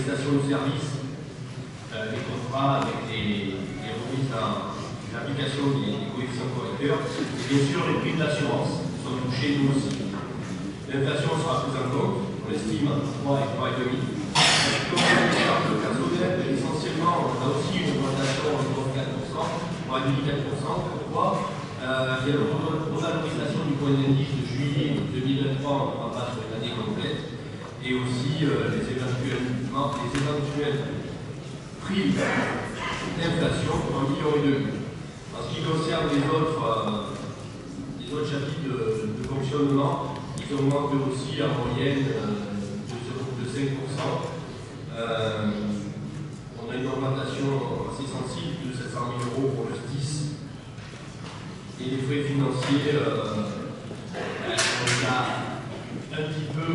prestations de services, les contrats avec les remises l'application des coefficients correcteurs, et bien sûr les prix de l'assurance sont touchés nous aussi. L'inflation sera prise en compte, on l'estime à 3 et 3,5. Personnel, essentiellement, on a aussi une augmentation de 4%, on a dit 4%. Pourquoi il y a la revalorisation du point d'indice de juillet 2023, on va sur l'année complète, et aussi les éventuels prix d'inflation en 1,5 million. En ce qui concerne les autres chapitres de fonctionnement, ils augmentent aussi en moyenne de 5%. On a une augmentation assez sensible de 700 000 € pour le SDIS. Et les frais financiers, on a un petit peu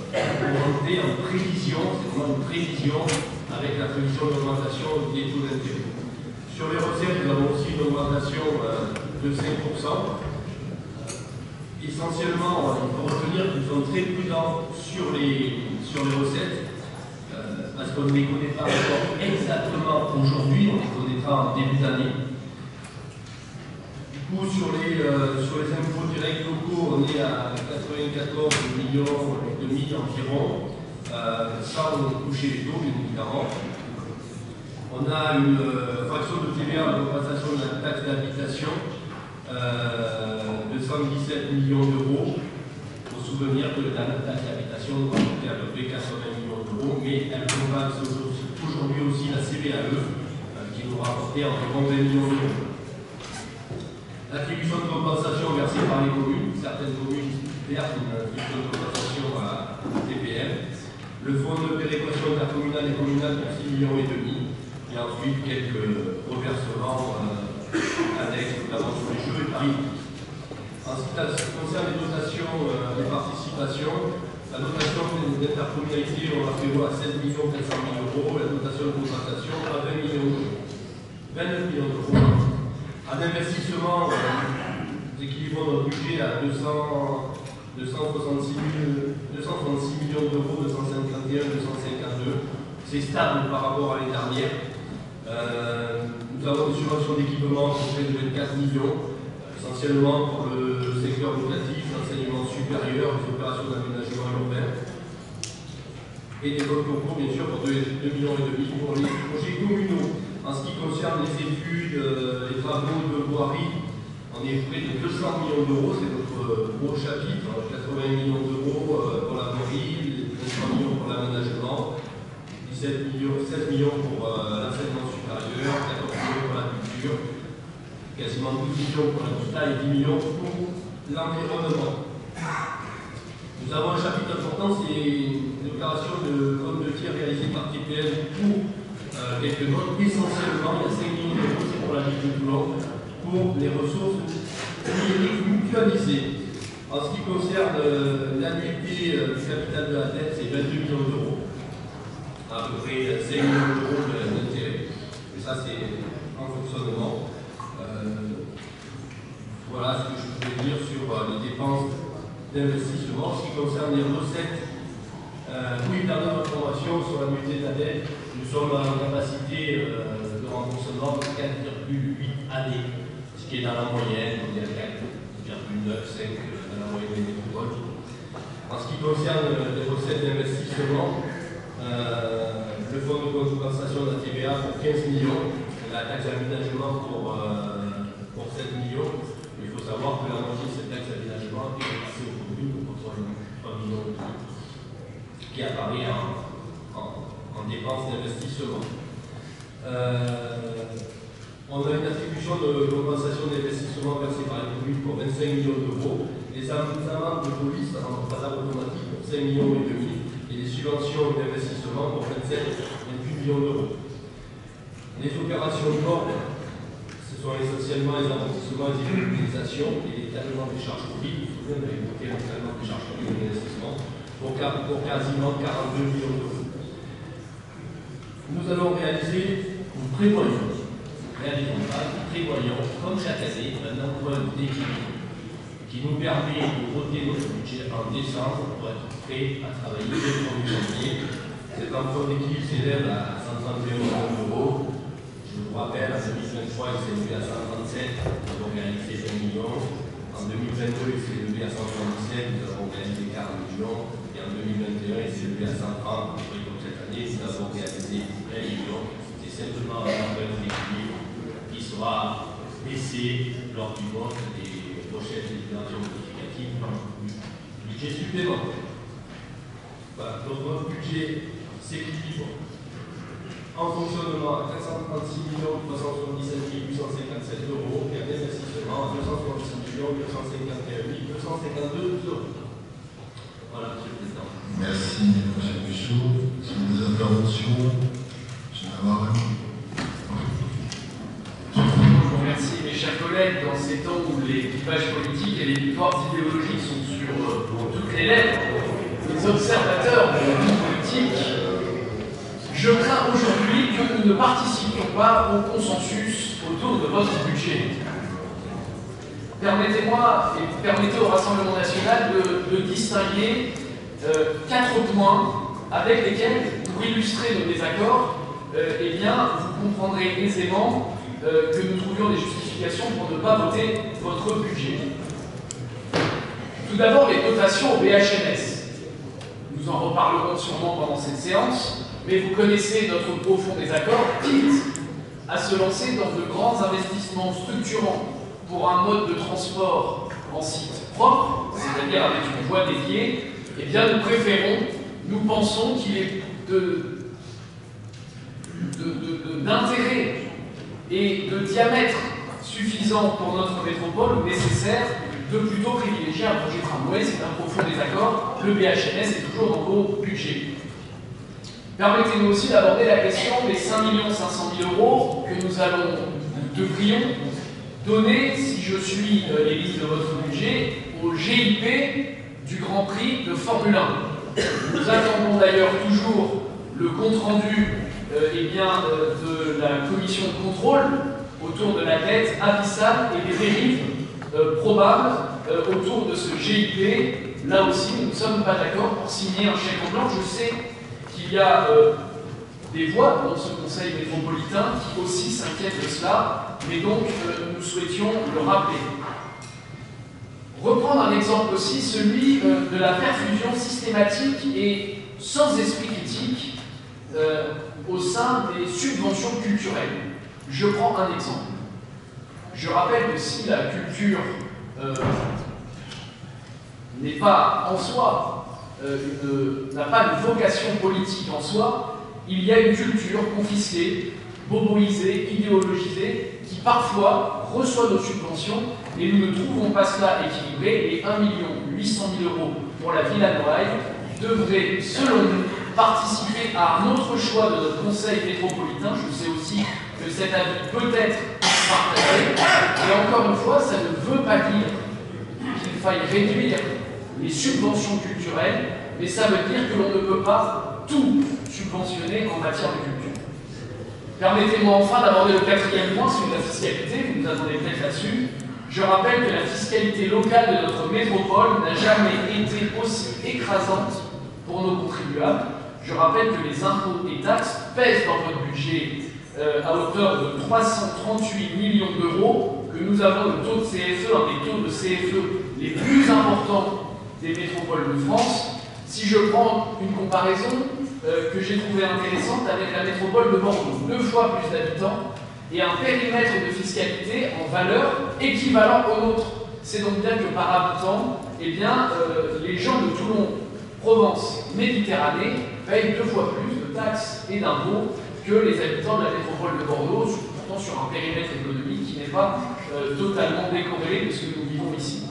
augmenté en prévision, c'est vraiment une prévision avec la prévision d'augmentation des taux d'intérêt. Sur les recettes, nous avons aussi une augmentation de 5%. Essentiellement, il faut retenir que nous sommes très prudents sur les recettes. Parce qu'on ne les connaît pas encore exactement aujourd'hui, on les connaîtra en début d'année. Du coup, sur les impôts directs locaux, on est à 94 millions et demi environ, sans toucher les taux, bien évidemment. On a une fraction de TVA en compensation de la taxe d'habitation de 117 millions d'euros. Il faut souvenir que la taxe d'habitation doit coûter à peu près 80 millions d'euros, mais elle compense aujourd'hui aussi la CVAE, qui nous rapportait environ 20 millions d'euros. L'attribution de compensation versée par les communes, certaines communes versent une attribution de compensation à TPM. Le fonds de péréquation intercommunale et communale pour 6,5 millions, et ensuite quelques reversements annexes, notamment sur les jeux et paris. En ce qui concerne les dotations de participation, la dotation d'intercommunalité, on la prévoit à 16 400 000 €, la dotation de compensation à 20 millions d'euros. 29 millions d'euros. En investissement, nous équilibrons notre budget à 266 millions d'euros, 251, 252. C'est stable par rapport à l'année dernière. Nous avons des subventions d'équipement pour près de 24 millions, essentiellement pour le secteur locatif, l'enseignement supérieur, les opérations d'aménagement urbain. Et des autres concours, bien sûr, pour 2,5 millions pour les projets communaux. En ce qui concerne les études, les travaux de voirie, on est près de 200 millions d'euros, c'est notre gros chapitre, 80 millions d'euros pour la voirie, 23 millions pour l'aménagement, 16 millions pour l'enseignement supérieur, 14 millions pour la culture, quasiment 12 millions pour l'habitat et 10 millions pour l'environnement. Nous avons un chapitre important, c'est une opération de compte de tiers réalisée par TPM pour quelques notes. Essentiellement, il y a 5 millions d'euros, c'est pour la ville de Toulon, pour les ressources numériques mutualisées. En ce qui concerne l'annuité du capital de la dette, c'est 22 millions d'euros, à peu près 5 millions d'euros d'intérêt. Et ça, c'est en fonctionnement. Voilà ce que je pouvais dire sur les dépenses d'investissement. En ce qui concerne les recettes, oui, dans notre formation sur l'annuité de la dette, nous sommes en capacité de remboursement de 4,8 années, ce qui est dans la moyenne, on est à 4,9, 5 dans la moyenne des métropoles. En ce qui concerne les recettes d'investissement, le fonds de compensation de la TVA pour 15 millions, la taxe d'aménagement pour 7 millions. Il faut savoir que la moitié de cette taxe d'aménagement est passée aux communes pour 3 millions qui apparaît en dépenses d'investissement. On a une attribution de compensation d'investissement versée par les communes pour 25 millions d'euros, les amendes de police en passage automatique pour 5 millions et demi, et les subventions d'investissement pour 27,28 millions d'euros. Les opérations de bord, ce sont essentiellement les investissements et les immobilisations et l'étalement des charges publiques. Vous vous avez évoqué l'étalement des charges publiques et l'investissement pour quasiment 42 millions d'euros. Nous allons réaliser, nous prévoyons, comme chaque année, un emprunt d'équilibre qui nous permet de voter notre budget en décembre pour être prêt à travailler le 1er janvier Cet emprunt d'équipe s'élève à 131 millions d'euros. Je vous rappelle, en 2023, il s'est élevé à 137, nous avons réalisé 20 millions. En 2022, il s'est élevé à 177, nous avons réalisé 40 millions. Et en 2021, il s'est élevé à 130, et comme cette année, nous avons réalisé 1 million. C'est simplement un emprunt d'équilibre qui sera baissé lors du vote des prochaines déclarations modificatives du budget supplémentaire. Voilà, donc notre budget s'équilibre en fonctionnement à 436 377 857 euros et en investissement à 266 951 252 euros. Voilà, Monsieur le Président. Merci, M. Michaud. Sur des interventions, M. Navarre. Je vous remercie, mes chers collègues, dans ces temps où les clivages politiques et les victoires idéologiques sont sur toutes les lèvres, les observateurs de la vie politique, je crains aujourd'hui que nous ne participions pas au consensus autour de votre budget. Permettez-moi et permettez au Rassemblement national de distinguer 4 points avec lesquels, pour illustrer nos désaccords, eh bien, vous comprendrez aisément que nous trouvions des justifications pour ne pas voter votre budget. Tout d'abord, les dotations au BHNS. Nous en reparlerons sûrement pendant cette séance, mais vous connaissez notre profond désaccord, quitte à se lancer dans de grands investissements structurants pour un mode de transport en site propre, c'est-à-dire avec une voie dédiée. Eh bien, nous préférons, nous pensons qu'il est d'intérêt et de diamètre suffisant pour notre métropole ou nécessaire de plutôt privilégier un projet tramway. C'est un profond désaccord. Le BHNS est toujours dans vos budgets. Permettez-nous aussi d'aborder la question des 5 500 000 euros que nous devrions donner, si je suis les listes de votre budget, au GIP du Grand Prix de Formule 1. Nous attendons d'ailleurs toujours le compte-rendu de la commission de contrôle autour de la dette abyssale et des dérives probables autour de ce GIP. Là aussi, nous ne sommes pas d'accord pour signer un chèque en blanc. Je sais qu'il y a des voix dans ce conseil métropolitain qui aussi s'inquiètent de cela, mais donc nous souhaitions le rappeler. Reprendre un exemple aussi, celui de la perfusion systématique et sans esprit critique au sein des subventions culturelles. Je prends un exemple. Je rappelle que si la culture n'est pas en soi, n'a pas de vocation politique en soi, il y a une culture confisquée, boboisée, idéologisée, qui parfois reçoit nos subventions et nous ne trouvons pas cela équilibré. Les 1 800 000 euros pour la Villa Noailles devraient, selon nous, participer à un autre choix de notre conseil métropolitain. Je sais aussi que cet avis peut être partagé. Et encore une fois, ça ne veut pas dire qu'il faille réduire les subventions culturelles, mais ça veut dire que l'on ne peut pas tout subventionner en matière de culture. Permettez-moi enfin d'aborder le 4e point, celui de la fiscalité. Vous nous attendez peut-être là-dessus. Je rappelle que la fiscalité locale de notre métropole n'a jamais été aussi écrasante pour nos contribuables. Je rappelle que les impôts et taxes pèsent dans votre budget à hauteur de 338 millions d'euros, que nous avons le taux de CFE, un des taux de CFE les plus importants des métropoles de France. Si je prends une comparaison que j'ai trouvée intéressante avec la métropole de Bordeaux, 2 fois plus d'habitants et un périmètre de fiscalité en valeur équivalent au nôtre. C'est donc bien que par habitant, eh bien, les gens de Toulon, Provence, Méditerranée payent 2 fois plus de taxes et d'impôts que les habitants de la métropole de Bordeaux, pourtant sur un périmètre économique qui n'est pas totalement décorrélé de ce que nous vivons ici.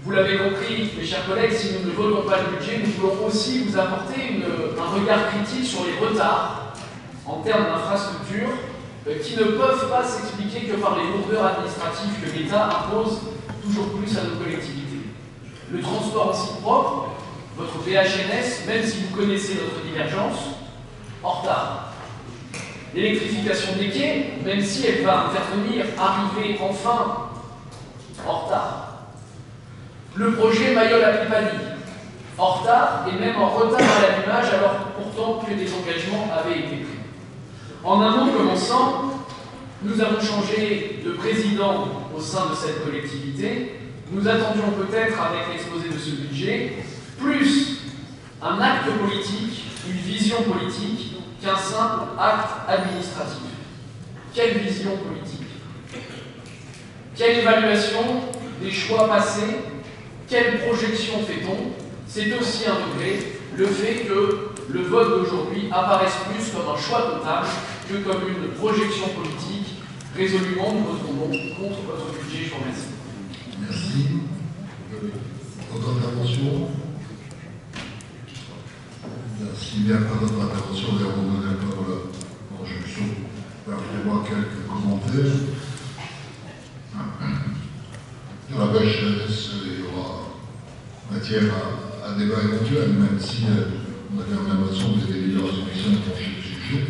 Vous l'avez compris, mes chers collègues, si nous ne votons pas le budget, nous voulons aussi vous apporter un regard critique sur les retards en termes d'infrastructures qui ne peuvent pas s'expliquer que par les lourdeurs administratives que l'État impose toujours plus à nos collectivités. Le transport en site propre, votre BHNS, même si vous connaissez notre divergence, en retard. L'électrification des quais, même si elle va intervenir, arriver enfin, en retard. Le projet Mayol à Pipani, en retard et même en retard à l'allumage, alors pourtant que des engagements avaient été pris. En un mot commençant, nous avons changé de président au sein de cette collectivité. Nous attendions peut-être, avec l'exposé de ce budget, plus un acte politique, une vision politique, qu'un simple acte administratif. Quelle vision politique? Quelle évaluation des choix passés? Quelle projection fait-on? C'est aussi un regret, le fait que le vote d'aujourd'hui apparaisse plus comme un choix total que comme une projection politique. Résolument, nous voterons donc contre votre budget. Je vous remercie. Merci. Autre intervention? Merci bien pour votre intervention. D'ailleurs, on donne la parole en jonction. Permettez-moi quelques commentaires. Dans la belle jeunesse, il y aura matière à débat éventuel, même si on a quand même l'impression que vous avez des leaders suffisamment penchés le sujet.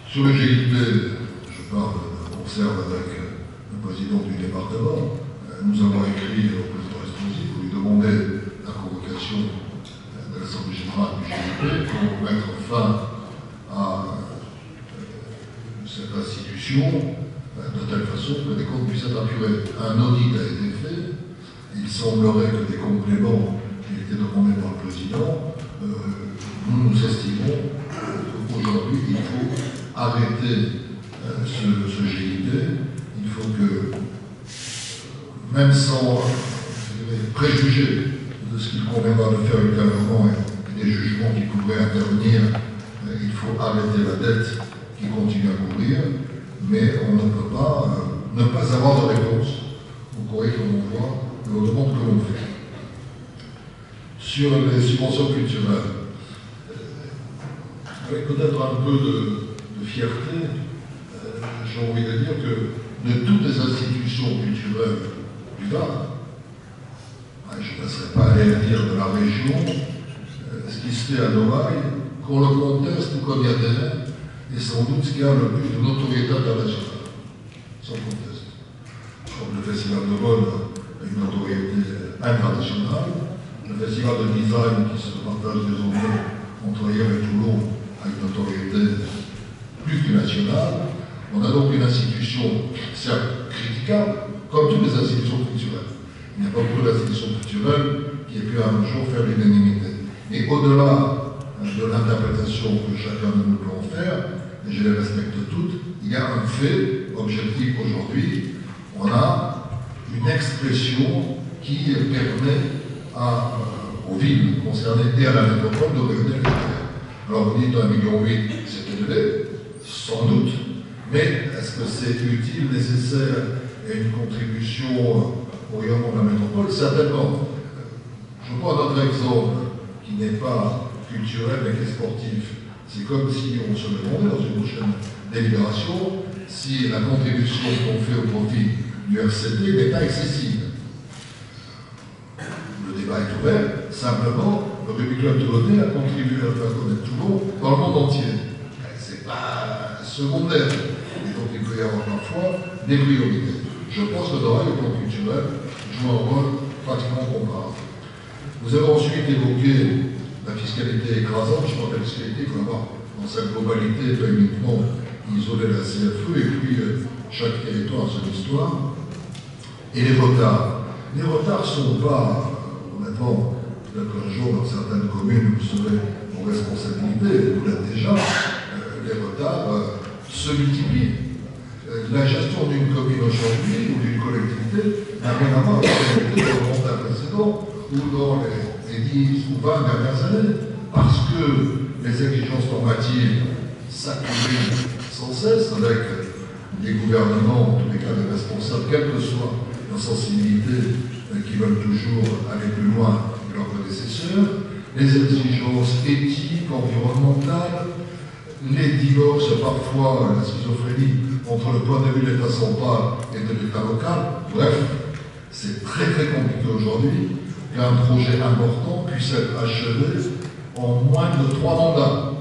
Sur le GIP, je observe avec le président du département. Nous avons écrit au président Estrosi pour lui demander la convocation de l'Assemblée générale du GIP pour mettre fin à cette institution de telle façon que les comptes puissent être apurés. Un audit a été fait. Il semblerait que des compléments qui étaient demandés par le président, nous estimons qu'aujourd'hui, il faut arrêter ce GIP. Il faut que, même sans préjuger de ce qu'il conviendra de faire ultérieurement et des jugements qui pourraient intervenir, il faut arrêter la dette qui continue à courir, mais on ne peut pas ne pas avoir de réponse aux courriers que l'on voit et aux demandes que l'on fait. Sur les subventions culturelles, avec peut-être un peu de fierté, j'ai envie de dire que de toutes les institutions culturelles du Var, je ne laisserai pas aller dire de la région, ce qui se fait à Noailles, qu'on le conteste ou qu'on y adhère, est sans doute ce qui a le plus de notoriété internationale, sans conteste. Comme le Festival de Rhodes a une notoriété internationale, le Festival de design qui se partage désormais entre Hier et Toulon a une notoriété plus que nationale. On a donc une institution, certes critiquable, comme toutes les institutions culturelles. Il n'y a pas beaucoup d'institutions culturelles qui aient pu un jour faire l'unanimité. Et au-delà de l'interprétation que chacun de nous peut en faire, et je les respecte toutes, il y a un fait objectif aujourd'hui. On a une expression qui permet aux villes concernées et à la métropole de revenir à l'extérieur. Alors vous dites 1,8 million, c'est élevé, sans doute, mais est-ce que c'est utile, nécessaire et une contribution au rayonnement de la métropole? Certainement. Je prends un autre exemple qui n'est pas culturel mais qui est sportif. C'est comme si on se demandait dans une prochaine délibération si la contribution qu'on fait au profit du RCT n'est pas excessive. Le débat est ouvert. Simplement, le Rugby Club Toulonnais a contribué à faire connaître Toulon dans le monde entier. C'est pas secondaire. Et donc il peut y avoir parfois des priorités. Je pense que dans le plan culturel joue un rôle pratiquement comparable. Vous avez ensuite évoqué la fiscalité écrasante. Je crois que la fiscalité, il faut avoir dans sa globalité, pas uniquement isoler la CFE, et puis chaque territoire a son histoire. Et les retards. Les retards ne sont pas, honnêtement, peut-être qu'un jour, dans certaines communes, vous serez en responsabilité, vous l'êtes déjà, les retards se multiplient. La gestion d'une commune aujourd'hui ou d'une collectivité n'a rien à voir avec la collectivité dans le mandat précédent ou dans les 10 ou 20 dernières années, parce que les exigences normatives s'accumulent sans cesse avec des gouvernements, en tous les cas des responsables, quelle que soit leur sensibilité, qui veulent toujours aller plus loin que leurs prédécesseurs, les exigences éthiques, environnementales, les divorces, parfois la schizophrénie entre le point de vue de l'État central et de l'État local. Bref, c'est très très compliqué aujourd'hui qu'un projet important puisse être achevé en moins de 3 mandats.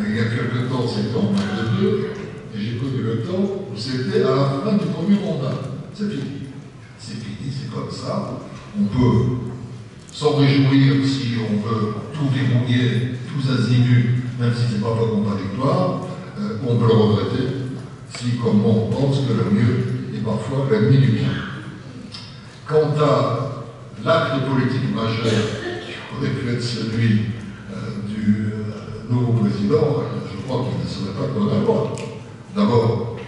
Il y a quelque temps, c'était en moins de 2, et j'ai connu le temps où c'était à la fin du premier mandat. C'est fini. C'est fini, c'est comme ça. On peut s'en réjouir si on veut tout verrouiller, tous azimuts, même si c'est parfois contradictoire, on peut le regretter si, comme moi, on pense que le mieux est parfois l'ennemi du bien. Quant à l'acte politique majeur qui aurait pu être celui du nouveau président, je crois qu'il ne serait pas contre la loi. D'abord,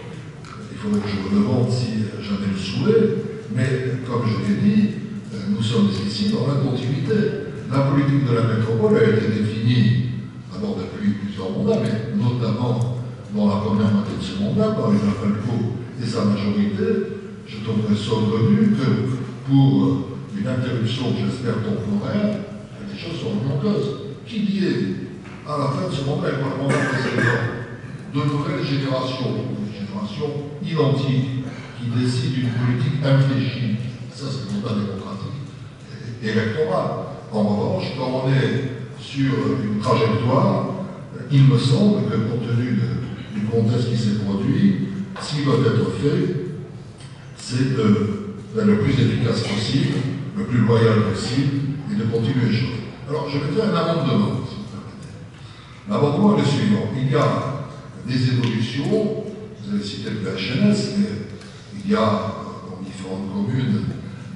il faudrait que je me demande si j'en ai le souhait, mais comme je l'ai dit, nous sommes ici dans la continuité. La politique de la métropole a été définie d'abord depuis plusieurs mandats, mais notamment dans la première moitié de ce mandat par Emmanuel Falco et sa majorité. Je trouverais saugrenu que pour une interruption, j'espère temporaire, des choses sont remises en cause. Qu'il y ait, à la fin de ce mandat et par le mandat précédent, de nouvelles générations, une génération identique, qui décide d'une politique infléchie, ça c'est le mandat démocratique et électoral. En revanche, quand on est sur une trajectoire, il me semble que compte tenu du contexte qui s'est produit, ce qui doit être fait, c'est d'être le plus efficace possible, le plus loyal possible, et de continuer les choses. Alors, je vais faire un amendement, si vous permettez. L'amendement est le suivant. Il y a des évolutions, vous avez cité le HNS, mais il y a dans différentes communes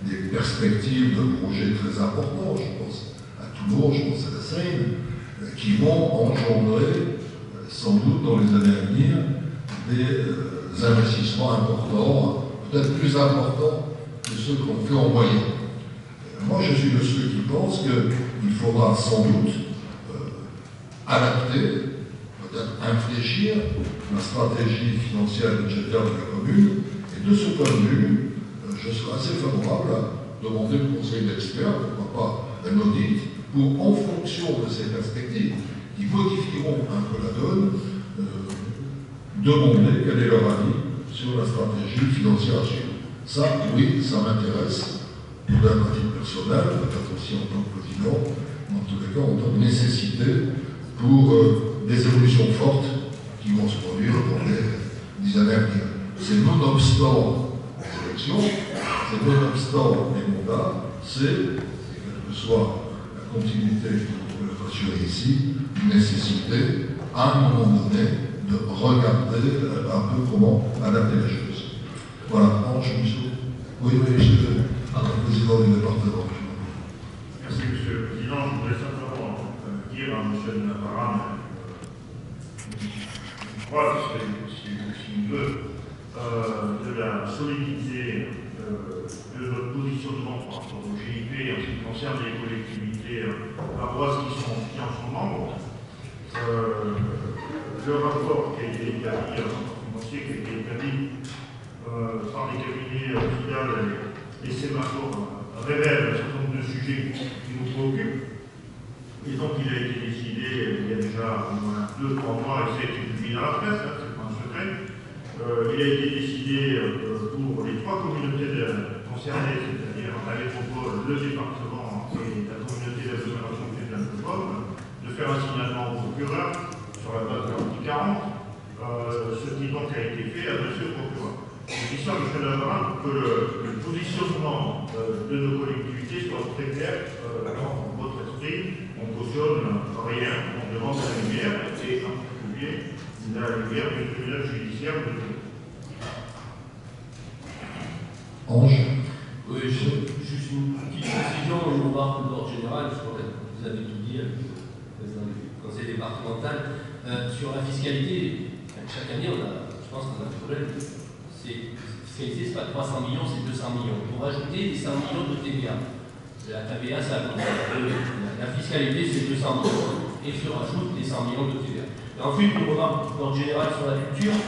des perspectives de projets très importants, je pense à Toulon, je pense à la Seine, qui vont engendrer, sans doute dans les années à venir, des investissements importants, peut-être plus importants que ceux qu'on fait en moyenne. Moi, je suis de ceux qui pensent qu'il faudra sans doute adapter, peut-être infléchir la stratégie financière et budgétaire de la commune, et de ce point de vue, je serais assez favorable à demander le conseil d'experts, pourquoi pas un audit, pour, en fonction de ces perspectives, qui modifieront un peu la donne, demander quel est leur avis sur la stratégie financière à suivre. Ça, oui, ça m'intéresse, d'un titre personnel, peut-être aussi en tant que président, mais en tous les cas en tant que nécessité pour des évolutions fortes qui vont se produire dans les années à venir. C'est nonobstant les élections, c'est nonobstant les mandats, c'est, quelle que soit la continuité que le assurer ici, une nécessité, à un moment donné, de regarder un peu comment adapter les choses. Voilà, Ange Musso. Oui, monsieur le président du département. Merci, monsieur le président. Je voudrais simplement dire à monsieur Navarra, je crois que s'il veut, de la solidité de notre positionnement par rapport au GIP en ce qui concerne les collectivités paroisses qui en sont membres. Le rapport qui a été établi, financier qui a été établi par les cabinets FIDAL et sémaphores révèle un certain nombre de sujets qui nous préoccupent. Et donc il a été décidé, il y a déjà au moins 2-3 mois, et ça a été publié dans la presse, c'est pas un secret, il a été décidé pour les 3 communautés concernées, c'est-à-dire la métropole, le département et la communauté d'agglomération de la métropole, de faire un signalement au procureur sur la base de l'article 40, ce qui donc a été fait à monsieur le procureur. Je dis ça, M. Navarra, pour que le positionnement de nos collectivités soit très clair dans votre esprit. On ne cautionne rien, on demande la lumière, et en particulier la lumière du tribunal judiciaire de Toulon. Ange. Oui, juste une petite précision, une remarque d'ordre général, je crois que vous avez tout dit avec le président du conseil départemental. Sur la fiscalité, chaque année, je pense qu'on a un problème. Fiscalité, ce n'est pas 300 millions, c'est 200 millions. Pour ajouter des 100 millions de TVA. La TVA, ça la fiscalité, c'est 200 millions. Et se rajoute les 100 millions de TVA. Et ensuite, une remarque d'ordre général sur la culture.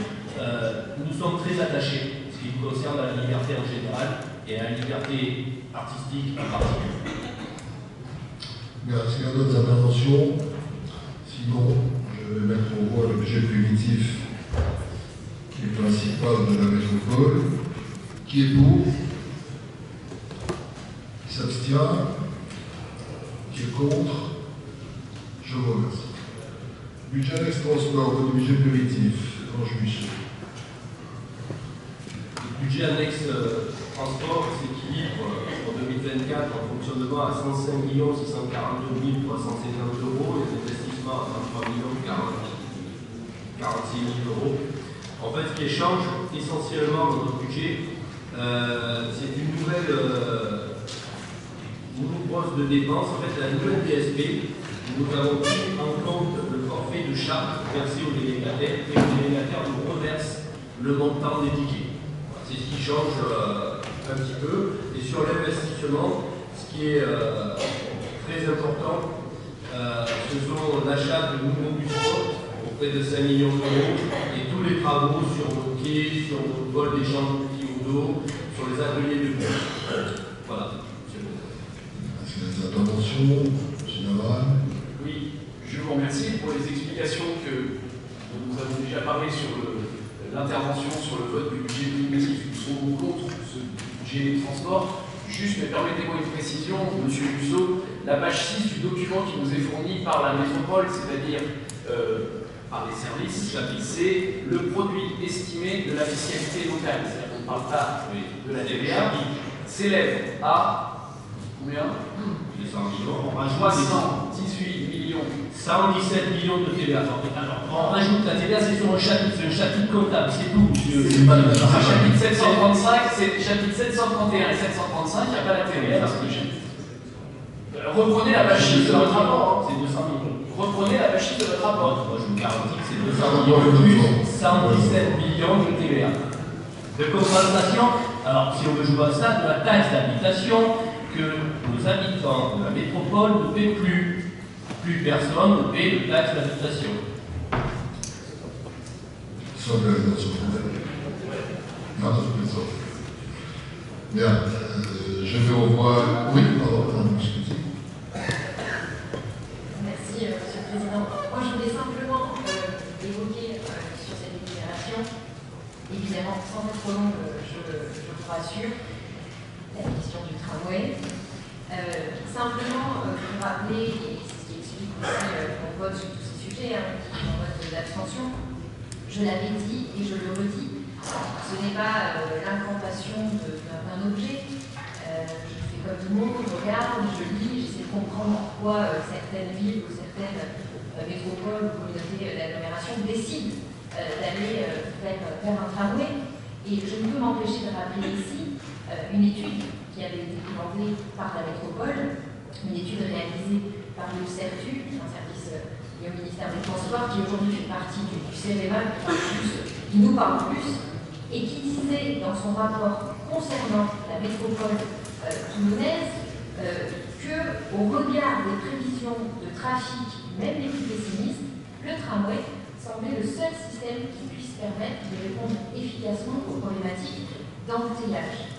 Nous sommes très attachés, ce qui concerne la liberté en général et à la liberté artistique en particulier. Merci à d'autres interventions. Sinon, je vais mettre en voie l'objet primitif qui est principal de la métropole, qui est pour, qui s'abstient, qui est contre. Je vous remercie. Budget annexe transport, le budget primitif, Ange Musso. Le budget annexe transport s'équilibre 2024 en fonctionnement à 105 642 350 euros et un investissement à 33 46 000 euros. En fait, ce qui change essentiellement dans notre budget, c'est une nouvelle poste de dépense. En fait, la nouvelle DSP, nous avons pris en compte le forfait de charge versé aux délégataires et les délégataires nous reversent le montant des tickets. C'est ce qui change un petit peu. Et sur l'investissement, ce qui est très important, ce sont l'achat de nouveaux bus auprès de 5 millions d'euros et tous les travaux sur nos quais, sur nos vols d'échange multimodaux, sur les ateliers de bus. Voilà. Est-ce qu'il y a des interventions, M. Navarre? Oui, je vous remercie pour les explications que nous avons déjà parlé sur l'intervention sur le vote du budget limitatif. Nous sommes contre ce budget des transports. Juste, mais permettez-moi une précision, M. Musso, la page 6 du document qui nous est fourni par la métropole, c'est-à-dire par les services, c'est le produit estimé de la fiscalité locale. C'est-à-dire qu'on ne parle pas de la TVA, s'élève à combien 200 millions. On rajoute 318 millions. 117 millions de TVA. Alors, on rajoute la TVA, c'est sur un chapitre comptable, c'est tout, monsieur. C'est pas le même Chapitre 735, c'est chapitre 731 et 735, il n'y a pas la TVA. Reprenez la page 6 de votre rapport. C'est 200 millions. Reprenez la page 6 de votre rapport. Moi, je vous garantis que c'est 200 millions plus 117 millions de TVA. De compensation, alors si on veut jouer à ça, de la taxe d'habitation que nos habitants de la métropole ne paient plus. Plus personne ne paie de taxe d'habitation. Sans réalisation problème. Non, je plaisante. Bien, je vais revoir. Oui, pardon, excusez. Merci, Monsieur le Président. Moi, je voulais simplement évoquer sur cette délibération, évidemment, sans être trop long, je vous rassure, la question du tramway. Simplement, pour rappeler, et c'est ce qui explique aussi qu'on vote sur tous ces sujets, en mode d'abstention, je l'avais dit et je le redis, ce n'est pas l'incantation d'un objet. Je fais comme tout le monde, je regarde, je lis, j'essaie de comprendre pourquoi certaines villes ou certaines métropoles ou communautés d'agglomération décident d'aller vers un tramway. Et je ne peux m'empêcher de rappeler ici une étude qui avait été commandée par la métropole, une étude réalisée par le CERTU, un service lié au ministère des Transports, qui aujourd'hui fait partie du CEREMA, qui nous parle plus, et qui disait dans son rapport concernant la métropole toulonnaise qu'au regard des prévisions de trafic, même les plus pessimistes, le tramway semblait le seul système qui puisse permettre de répondre efficacement aux problématiques d'embouteillage.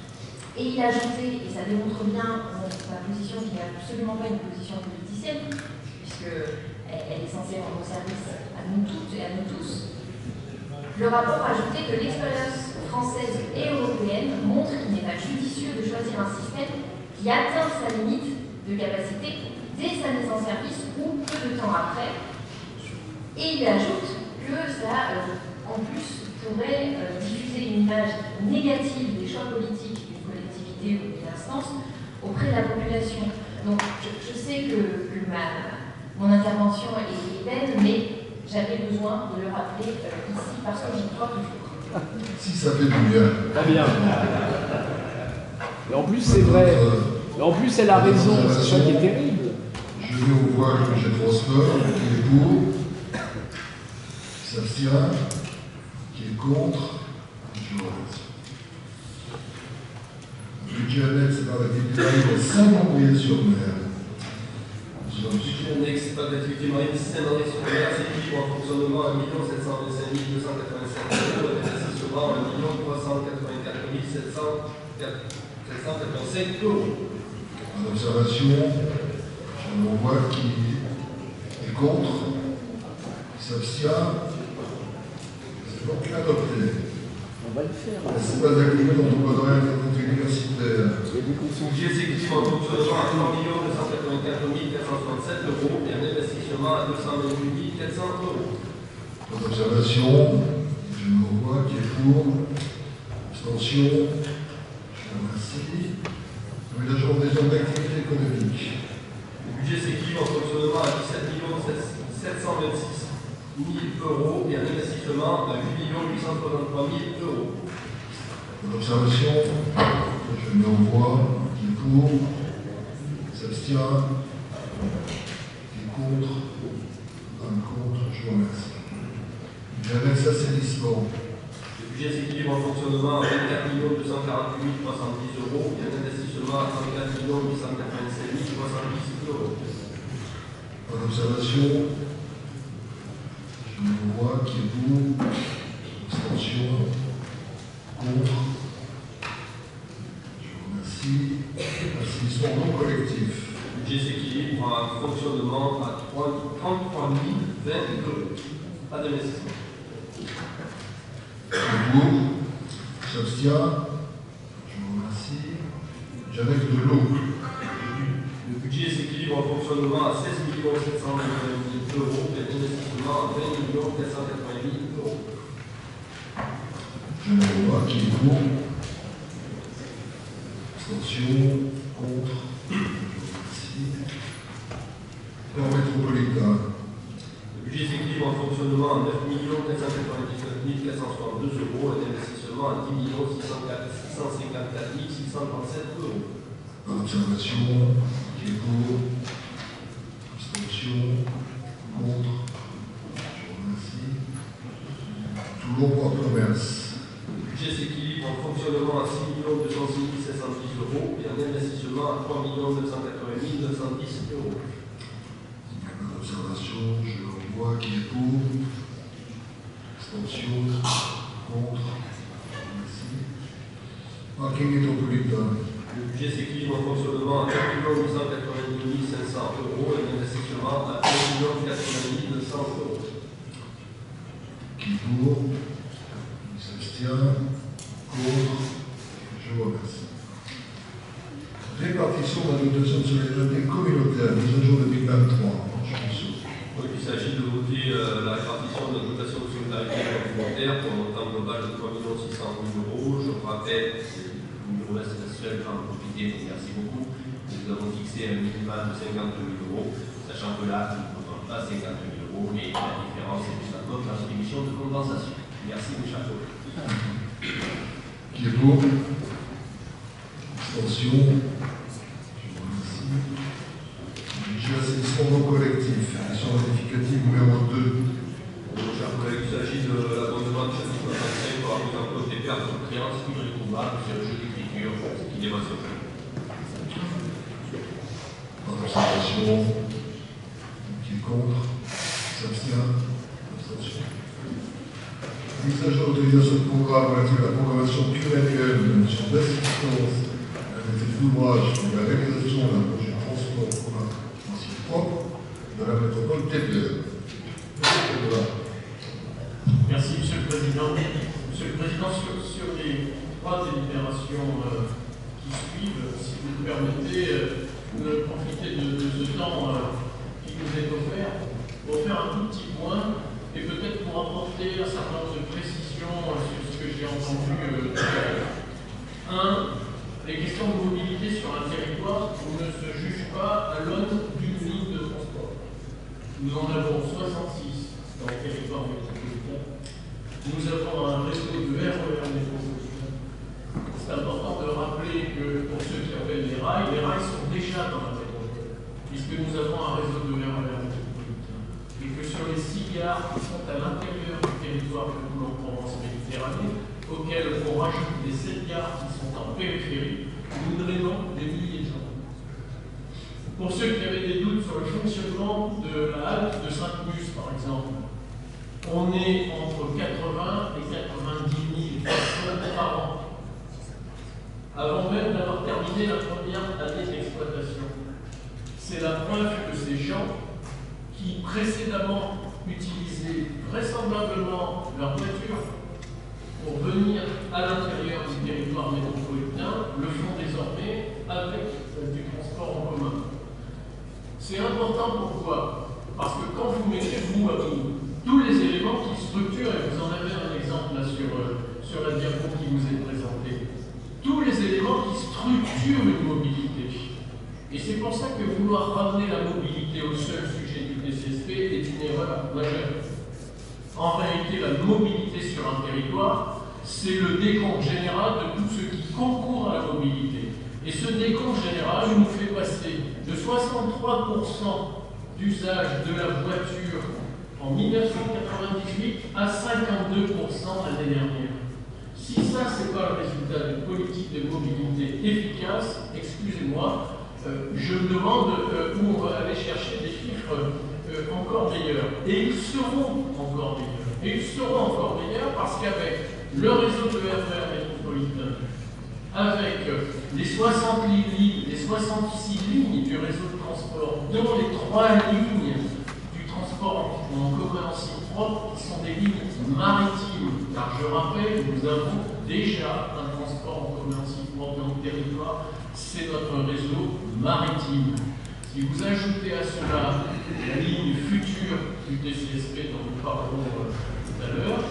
Et il a ajouté, et ça démontre bien ma position qui n'est absolument pas une position politicienne, puisqu'elle est censée rendre service à nous toutes et à nous tous, le rapport a ajouté que l'expérience française et européenne montre qu'il n'est pas judicieux de choisir un système qui atteint sa limite de capacité dès sa mise en service ou peu de temps après. Et il ajoute que ça, en plus, pourrait diffuser une image négative des choix politiques ou d'une instance auprès de la population. Donc je sais que mon intervention est belle, mais j'avais besoin de le rappeler ici parce que j'y crois toujours. Si ça fait du bien. Très bien. Et en plus, c'est vrai. Et en plus, elle a raison. C'est ça qui est terrible. Je vais au voix le budget transport. Qui est pour? Qui s'abstient? Qui est contre? Je vous remercie. Budget annexe par l'activité marine à Saint-Mandrier-sur-Mer. Budget annexe par l'activité marine Saint-Mandrier-sur-Mer, c'est équilibre en fonctionnement à 1 725 287 euros, et investissement à 1 384 785 euros. En observation, je me vois qui est contre, qui s'abstient. C'est donc adopté. On va le faire. C'est pas activé dans ton code horaire universitaire. Budget exécutif en fonctionnement à 3 284 467 euros et un investissement à 228 400 euros. En observation, je me vois qui est pour, abstention, je vous remercie. Oui, là, je des zones d'activité économique. Le budget s'équilibre en fonctionnement à 17 726 000 euros et un investissement à 8 863 000 euros. Une observation, je mets en voix, qui est pour, qui s'abstient, qui est contre, un contre, je vous remercie. J'annexe assainissement. Le budget s'équilibre en fonctionnement à 24 248 310 euros et un investissement à 34 887 310 euros. En observation, je mets en voix, qui est pour, abstention, contre, je vous remercie. Assainissement non collectif. Le budget s'équilibre en fonctionnement à 33 020 euros. Pas d'investissement. Pour, s'abstient, je vous remercie. J'annexe de l'eau. Le budget s'équilibre en fonctionnement à 16 720 000 euros et un investissement à 20 480 000 euros. Je mets en voix, qui est pour, abstention, contre, je vous remercie. Plan métropolitain. Le budget s'équilibre en fonctionnement à 9 499 462 euros et un investissement à 10 654 637 euros. En observation, qui est pour, abstention, contre, je vous remercie. Toulon Port Commerce. Le budget s'équilibre en fonctionnement à 6 206 710 euros et un investissement à 3 980 910 euros. En observation, je vois qui est pour, abstention, contre, merci. Parking métropolitain. Le budget s'équilibre en fonctionnement à 4 892 500 euros et un investissement à 1 80 200 euros. Qui est pour, qui s'abstient, contre, je vous remercie. Répartition de la dotation de solidarité communautaire, mise à jour 2023. Donc, il s'agit de voter la répartition de la dotation de solidarité communautaire pour un montant global de 3 600 000 euros. Je vous rappelle, le numéro là, c'est la seule en profiter, donc merci beaucoup. Nous avons fixé un minimum de 52 000 euros, sachant que là, nous ne comptons pas 52 000 euros, mais la différence est plus notre contribution de compensation. Merci, mes chers collègues. Qui est pour, abstention, je vous remercie. Budget assainissement non collectif, édition rectificative numéro 2. Chers collègues, il s'agit de l'abondement de chapitre 25 pour la mise en cause des pertes de créances irrécouvrables sur le jeu d'écriture qui dépasse le jeu. En observation, qui est contre, s'abstient, abstention. Mise à jour d'autorisation de programme relative à la programmation pluriannuelle sur l'assistance à la maîtrise d'ouvrage pour la réalisation d'un projet de transport commun financier propre de la métropole TPE. Merci, Monsieur le Président. Monsieur le Président, sur les trois délibérations qui suivent, si vous me permettez de profiter de ce temps qui nous est offert pour faire un tout petit point et peut-être pour apporter un certain nombre de précisions sur ce que j'ai entendu tout à l'heure. Un, les questions de mobilité sur un territoire ne se jugent pas à l'aune d'une ligne de transport. Nous en avons 66 dans le territoire métropolitain. Nous avons un réseau de RER métropolitain. C'est important de rappeler que pour ceux qui appellent les rails sont déjà dans la métropole, puisque nous avons un réseau de RER métropolitain. Et que sur les 6 gares qui sont à l'intérieur du territoire de Toulon-Provence-Méditerranée, auxquelles on rajoute les 7 gares qui sont en périphérie, nous drainons des milliers de gens. Pour ceux qui avaient des doutes sur le fonctionnement de la halte de Sainte-Mus, par exemple, on est entre 80 et 90 000 personnes par an, avant même d'avoir terminé la première année d'exploitation. C'est la preuve que ces gens qui précédemment utilisaient vraisemblablement leur voiture pour venir à l'intérieur du territoire métropolitain le font désormais avec du transport en commun. C'est important pourquoi? Parce que quand vous mettez vous à vous tous les éléments qui structurent, et vous en avez un exemple là sur la diapo qui vous est présentée, tous les éléments qui structurent une mobilité, Et c'est pour ça que vouloir ramener la mobilité au seul sujet du TCSP est une erreur majeure. En réalité, la mobilité sur un territoire, c'est le décompte général de tout ce qui concourt à la mobilité. Et ce décompte général nous fait passer de 63% d'usage de la voiture en 1998 à 52% l'année dernière. Si ça, ce n'est pas le résultat d'une politique de mobilité efficace, excusez-moi, je me demande où on va aller chercher des chiffres encore meilleurs. Et ils seront encore meilleurs. Et ils seront encore meilleurs parce qu'avec le réseau de RER métropolitain, avec les 60 lignes, les 66 lignes du réseau de transport, dont les 3 lignes du transport en commun en site propre, qui sont des lignes maritimes. Car je rappelle, nous avons déjà un transport en commun en site propre dans le territoire, c'est notre réseau maritime. Si vous ajoutez à cela la ligne future du TCSP dont nous parlerons tout à l'heure,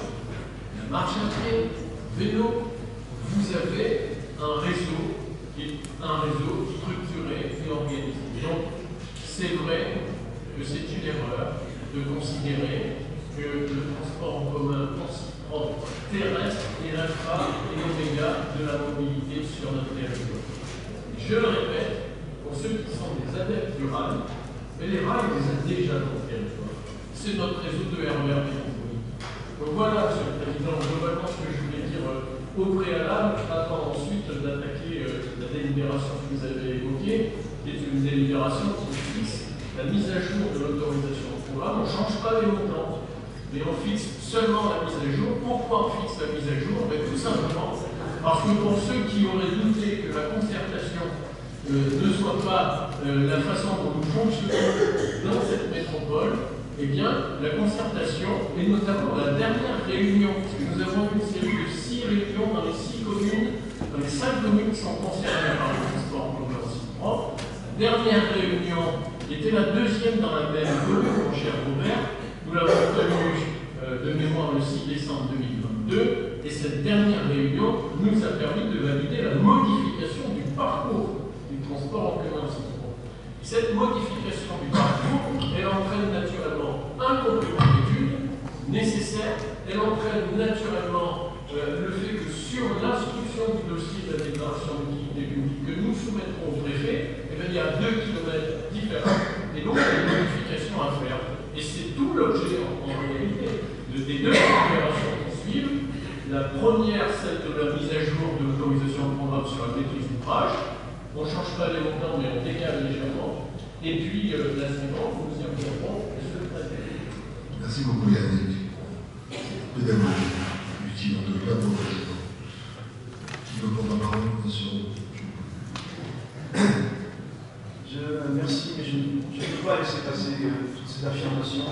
la marche à pied, vélo, vous avez un réseau structuré et organisé. Donc, c'est vrai que c'est une erreur de considérer que le transport en commun propre terrestre est l'alpha et l'oméga de la mobilité sur notre territoire. Je le répète, pour ceux qui sont des adeptes du rail, mais les rails, on les a déjà dans le territoire. C'est notre réseau de RER métropolitain. Donc voilà, Monsieur le Président, globalement ce que je voulais dire au préalable, avant ensuite d'attaquer la délibération que vous avez évoquée, qui est une délibération qui fixe la mise à jour de l'autorisation au programme. On ne change pas les montants, mais on fixe seulement la mise à jour. Pourquoi on fixe la mise à jour? Tout simplement parce que pour ceux qui auraient douté que la concertation ne soit pas la façon dont nous fonctionnons dans cette métropole, eh bien, la concertation, et notamment la dernière réunion, parce que nous avons une série de 6 réunions dans les 6 communes, dans les 5 communes qui sont concernées par le transport en commun en site propre. La dernière réunion, qui était la deuxième dans la même commune, mon cher Robert, nous l'avons tenue de mémoire le 6 décembre 2022, et cette dernière réunion nous a permis de valider la modification du parcours du transport en commun en site propre. Cette modification du parcours, elle entraîne naturellement un complément d'études nécessaire, elle entraîne naturellement le fait que sur l'instruction du dossier de la déclaration d'utilité publique que nous soumettrons au préfet, eh bien, il y a 2 kilomètres différents, et donc il y a une modification à faire. Et c'est tout l'objet en réalité des 2 opérations qui suivent. La première, celle de la mise à jour de l'autorisation de programme sur la maîtrise d'ouvrage. On ne change pas les montants, mais on décale légèrement. Et puis la seconde, nous y reviendrons. Merci beaucoup Yannick. Pédagogie utile en tout cas pour le président. Qui veut prendre la parole, monsieur? Merci, mais je ne peux pas laisser passer toutes ces affirmations.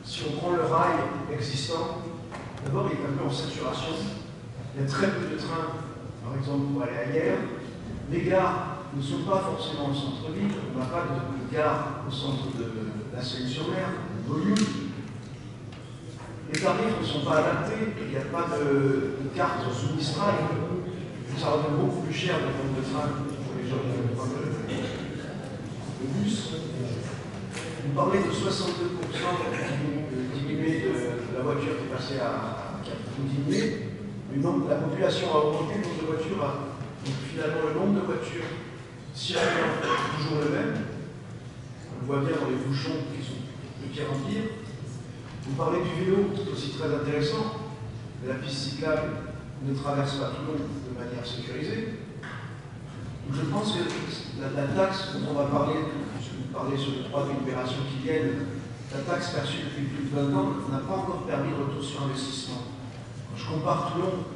Si on prend le rail existant, d'abord il est un peu en saturation. Il y a très peu de trains, par exemple, pour aller ailleurs. Les gares ne sont pas forcément au centre-ville. On n'a pas de gare au centre de la Seine-sur-Mer, de volume. Les tarifs ne sont pas adaptés. Il n'y a pas de carte sous Mistral. Ça revient beaucoup plus cher de prendre le train pour les gens qui veulent prendre le bus. Vous parlez de 62% diminué de la voiture qui est passée qui a diminué. La population a augmenté, le nombre de voitures a. Donc finalement, le nombre de voitures circulant est toujours le même. On le voit bien dans les bouchons qui sont de pire en pire. Vous parlez du vélo, c'est aussi très intéressant. La piste cyclable ne traverse pas Toulon de manière sécurisée. Donc je pense que la taxe dont on va parler, puisque vous parlez sur les 3 délibérations qui viennent, la taxe perçue depuis plus de 20 ans n'a pas encore permis de retour sur investissement. Quand je compare Toulon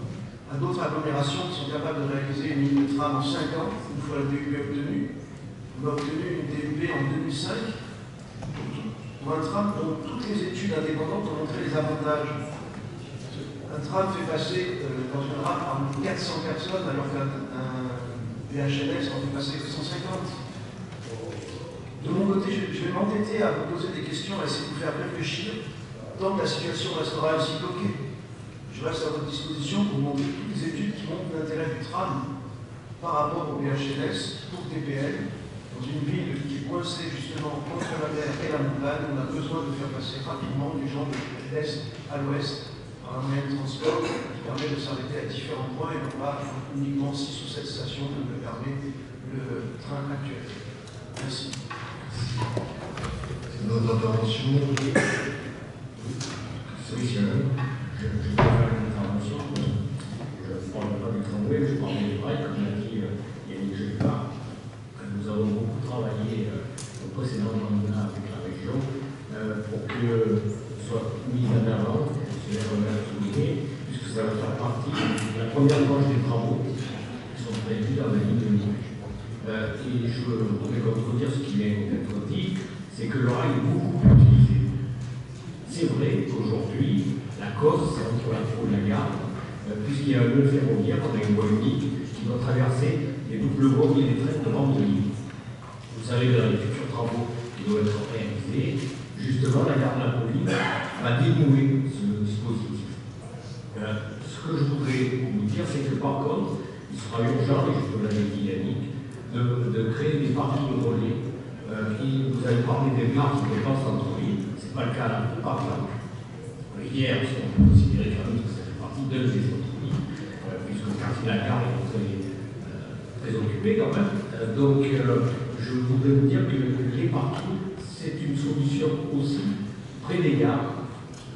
à d'autres agglomérations qui sont capables de réaliser une ligne de tram en 5 ans, une fois le DUP obtenu. On a obtenu une DUP en 2005 pour un tram dont toutes les études indépendantes ont montré les avantages. Un tram fait passer dans une rame par 400 personnes alors qu'un PHLS en fait passer que 150. De mon côté, je vais m'entêter à vous poser des questions, à essayer de vous faire réfléchir, tant que la situation restera ainsi bloquée. Je reste à votre disposition pour montrer toutes les études qui montrent l'intérêt du tram par rapport au PHLS pour TPL, dans une ville qui est coincée justement entre la mer et la montagne. On a besoin de faire passer rapidement du genre de l'est à l'ouest par un moyen de transport qui permet de s'arrêter à différents points et non pas uniquement 6 ou 7 stations comme le permet le train actuel. Merci. C'est notre intervention. Oui, je vais faire une intervention. Je ne parle pas du tramway, je parle des rails, comme l'a dit Yannick Jepard. Nous avons beaucoup travaillé au précédent mandat avec la région pour que soit mis en avant, c'est à souligner, puisque ça va faire partie de la première tranche des travaux qui sont prévus dans la ligne de Liège. Et je voudrais contredire ce qui vient d'être dit, c'est que le rail est beaucoup plus utilisé. C'est vrai qu'aujourd'hui, la cause, c'est entre la Pau et la gare, puisqu'il y a un nœud ferroviaire, on a une voie unique qui doit traverser les doubles voies et les trains de Vendredi. Vous savez que dans les futurs travaux qui doivent être réalisés, justement, la gare de la Pauline va dénouer ce dispositif. Ce que je voudrais vous dire, c'est que par contre, il sera urgent, et je te l'avais dit Yannick, de créer des parkings relais. Vous avez parlé des gares qui dépassent centre-ville, ce n'est pas le cas là, par exemple. Hier, on peut considérer quand même que ça fait partie d'un des centres-villes, puisque le quartier de la gare est très occupé quand même. Donc, je voudrais vous dire que les parkings, c'est une solution aussi près des gares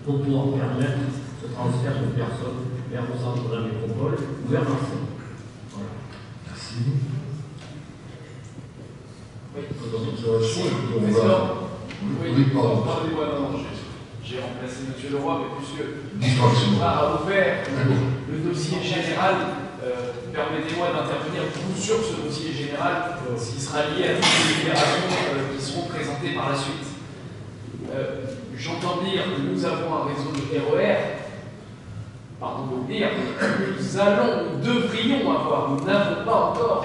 pour pouvoir permettre ce transfert de personnes vers le centre de la métropole ou vers Marseille. Voilà. Merci. Pardonnez-moi, j'ai remplacé M. Leroy, mais puisque a ouvert le dossier général, permettez-moi d'intervenir sur ce dossier général, ce qui sera lié à toutes les libérations qui seront présentées par la suite. J'entends dire que nous avons un réseau de RER, pardon de le dire, nous devrions avoir, nous n'avons pas encore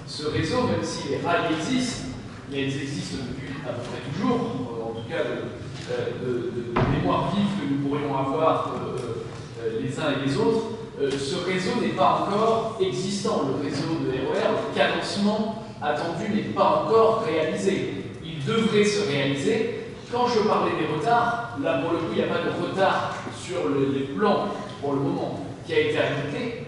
ce réseau, même si les rails existent, mais elles existent depuis à peu près toujours, en tout cas de mémoire vive que nous pourrions avoir les uns et les autres. Ce réseau n'est pas encore existant. Le réseau de RER, le cadencement attendu n'est pas encore réalisé. Il devrait se réaliser. Quand je parlais des retards, là pour le coup il n'y a pas de retard sur les plans pour le moment qui a été ajouté.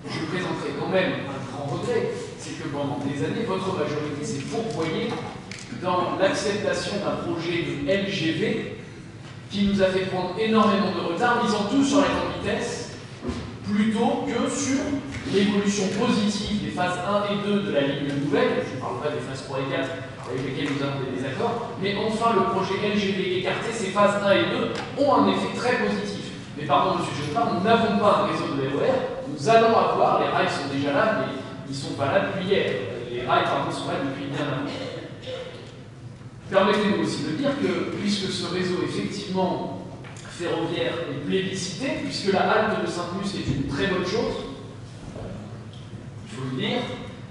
Je présenterai quand même un grand regret, c'est que pendant des années, votre majorité s'est fourvoyée dans l'acceptation d'un projet de LGV qui nous a fait prendre énormément de retard, misant tout sur la grande vitesse, plutôt que sur l'évolution positive des phases 1 et 2 de la ligne nouvelle. Je ne parle pas des phases 3 et 4 avec lesquelles nous avons des désaccords, mais enfin le projet LGV écarté, ces phases 1 et 2 ont un effet très positif. Mais pardon, monsieur Jepard, nous n'avons pas un réseau de RER, nous allons avoir, les rails sont déjà là, mais ils ne sont pas là depuis hier. Les rails, pardon, sont là depuis bien avant. Permettez-nous aussi de dire que, puisque ce réseau, effectivement, ferroviaire est plébiscité, puisque la halte de Sainte-Luce est une très bonne chose, il faut le dire,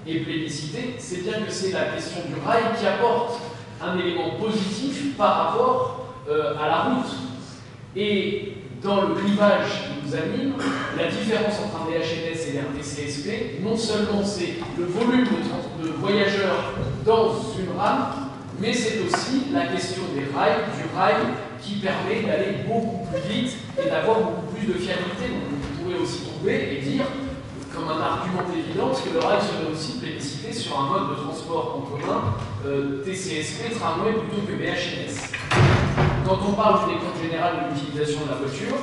et plébiscité, c'est bien que c'est la question du rail qui apporte un élément positif par rapport à la route. Et dans le clivage qui nous anime, la différence entre un DHNS et un TCSP, non seulement c'est le volume de voyageurs dans une rame, mais c'est aussi la question des rails, du rail, qui permet d'aller beaucoup plus vite et d'avoir beaucoup plus de fiabilité. Donc vous pourrez aussi trouver et dire, comme un argument évident, que le rail serait aussi plébiscité sur un mode de transport en commun, TCSP, tramway plutôt que BHNS. Quand on parle du décompte général de l'utilisation de la voiture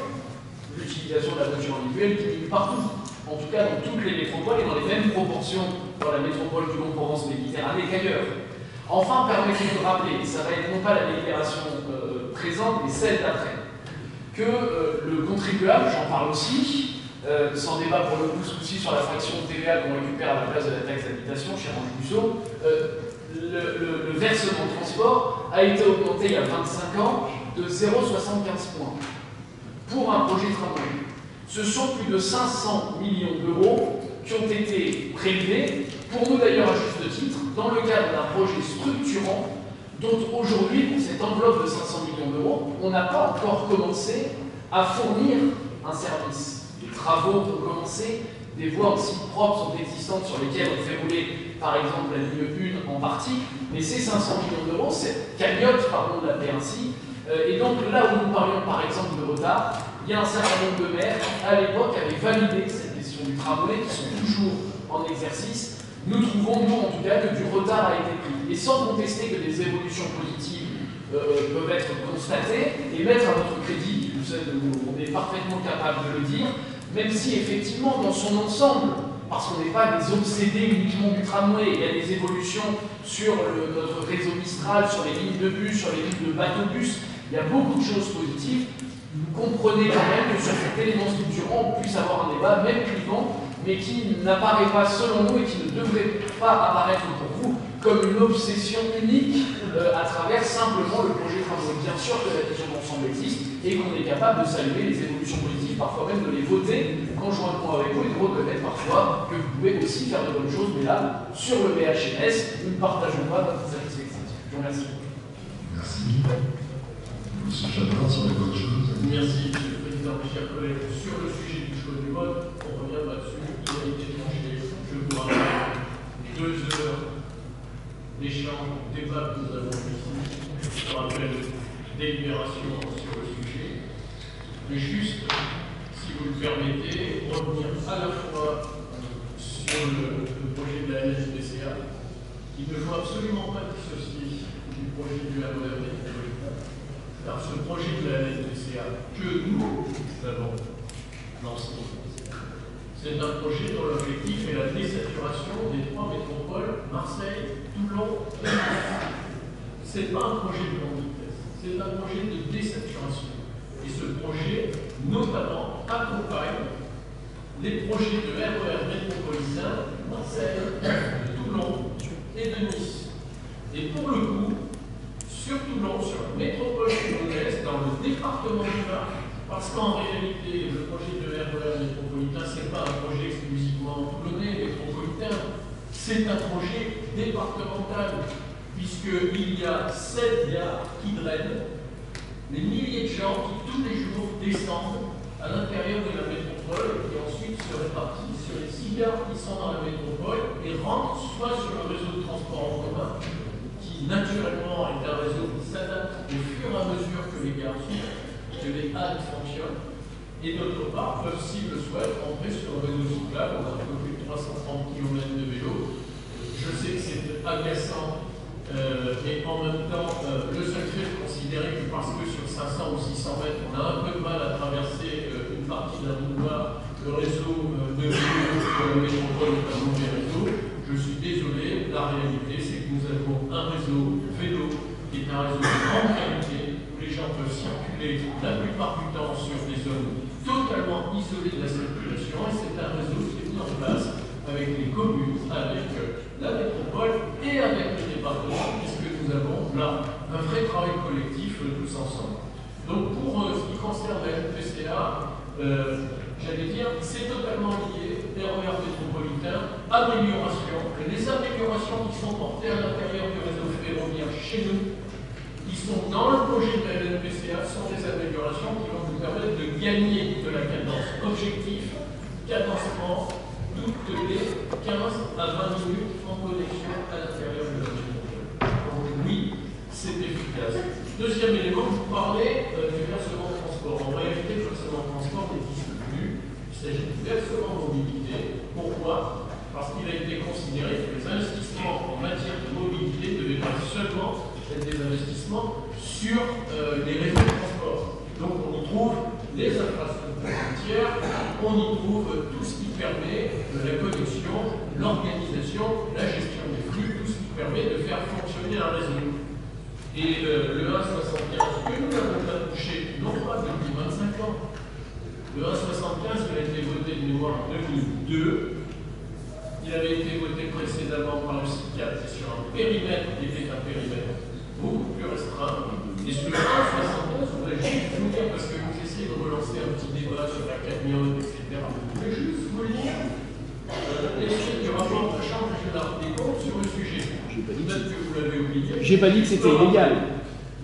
individuelle diminue partout. En tout cas, dans toutes les métropoles et dans les mêmes proportions dans la métropole du Long-Provence-Méditerranée qu'ailleurs. Enfin, permettez-moi de rappeler, et ça va être non pas la délibération présente, mais celle d'après, que le contribuable, j'en parle aussi, sans débat pour le coup, ce coup-ci sur la fraction de TVA qu'on récupère à la place de la taxe d'habitation, cher Ange Musso, le versement de transport a été augmenté il y a 25 ans de 0,75 points pour un projet tramway. Ce sont plus de 500 millions d'euros qui ont été prélevés, pour nous d'ailleurs à juste titre, dans le cadre d'un projet structurant dont aujourd'hui, pour cette enveloppe de 500 millions d'euros, on n'a pas encore commencé à fournir un service. Les travaux ont commencé des voies aussi propres sont existantes sur lesquelles on fait rouler, par exemple, la ligne 1 en partie, mais ces 500 millions d'euros, cette cagnotte, pardon, de l'appeler ainsi, et donc là où nous parlions par exemple de retard, il y a un certain nombre de maires qui, à l'époque, avaient validé cette question du tramway, qui sont toujours en exercice. Nous trouvons, nous en tout cas, que du retard a été pris. Et sans contester que des évolutions positives peuvent être constatées et mettre à notre crédit, on est parfaitement capable de le dire, même si effectivement, dans son ensemble, parce qu'on n'est pas des obsédés uniquement du tramway, il y a des évolutions sur notre réseau Mistral, sur les lignes de bus, sur les lignes de bateau-bus, il y a beaucoup de choses positives. Vous comprenez quand même que sur cet élément structurant, on puisse avoir un débat, même clivant, mais qui n'apparaît pas selon nous et qui ne devrait pas apparaître pour vous comme une obsession unique à travers simplement le projet tramway. Bien sûr que la vision d'ensemble existe et qu'on est capable de saluer les évolutions positives, parfois même de les voter conjointement avec vous et de reconnaître parfois que vous pouvez aussi faire de bonnes choses, mais là, sur le BHNS, nous ne partageons pas votre satisfaction. Je vous remercie. Merci. Monsieur Chadrin, sur les bonnes choses. Merci, Monsieur le Président, mes chers collègues. Sur le sujet du choix du vote, on revient là-dessus. Il a été tranché, je vous rappelle, 2 heures d'échange, débat que nous avons ici. Je rappelle, délibération sur le sujet. Mais juste, si vous le permettez, revenir à la fois sur le projet de la LSBCA, qui ne faut absolument pas dissocier du projet du RER métropolitain. Car ce projet de la LSBCA que nous avons lancé, c'est un projet dont l'objectif est la désaturation des 3 métropoles, Marseille, Toulon et Nice. Ce n'est pas un projet de grande vitesse, c'est un projet de désaturation. Et ce projet, notamment, accompagne les projets de RER métropolitain, Marseille, Toulon et de Nice. Et pour le coup, sur Toulon, sur la métropole toulonnaise, dans le département du Var, parce qu'en réalité, le projet de RER métropolitain, ce n'est pas un projet exclusivement toulonnais, métropolitain, c'est un projet départemental, puisqu'il y a 7 gares qui drainent, des milliers de gens qui tous les jours descendent à l'intérieur de la métropole et qui ensuite se répartissent sur les 6 gares qui sont dans la métropole et rentrent soit sur le réseau de transport en commun, qui naturellement est un réseau qui s'adapte au fur et à mesure que les gares s'ouvrent, que les halles fonctionnent, et d'autre part peuvent, s'ils le souhaitent, entrer sur le réseau cyclable. On a un peu plus de 330 km de vélo. Je sais que c'est agaçant, mais en même temps, le seul fait de considérer que parce que sur 500 ou 600 mètres, on a un peu de mal à traverser une partie d'un boulevard, le réseau de vélo de la métropole est un mauvais réseau. Je suis désolé, la réalité c'est que nous avons un réseau vélo qui est un réseau de grande qualité, où les gens peuvent circuler la plupart du temps sur des zones totalement isolées de la circulation, et c'est un réseau qui est mis en place avec les communes, avec la métropole et avec le département, puisque nous avons là un vrai travail collectif tous ensemble. Donc pour ce qui concerne la LPCA, j'allais dire, c'est totalement lié, RER métropolitain, amélioration. Les améliorations qui sont portées à l'intérieur du réseau ferroviaire chez nous, qui sont dans le projet de la LPCA, sont des améliorations qui vont nous permettre de gagner de la cadence. Objectif, cadencement, toutes les 15 à 20 minutes en connexion à l'intérieur de la métropole. Donc oui, c'est efficace. Deuxième élément, vous parlez du versement de transport. En réalité, le versement de transport n'existe plus. Il s'agit du versement de mobilité. Pourquoi? Parce qu'il a été considéré que les investissements en matière de mobilité devaient pas seulement être des investissements sur les réseaux de transport. Donc on y trouve les infrastructures routières, on y trouve tout ce qui permet la connexion, l'organisation, la gestion des flux, tout ce qui permet de faire fonctionner un réseau. Et le 1,75 que nous n'avons pas touché, non pas depuis 25 ans. Le 1,75 il a été voté de mémoire en 2002. Il avait été voté précédemment par le CICAD sur un périmètre qui était un périmètre beaucoup plus restreint. Et sur le 1,75, je voudrais juste vous dire, parce que vous essayez de relancer un petit débat sur la cagnotte, etc. Je voulais juste vous lire l'extrait du rapport de la Chambre régionale des comptes sur le sujet. Peut-être que vous l'avez oublié. J'ai pas dit que c'était illégal.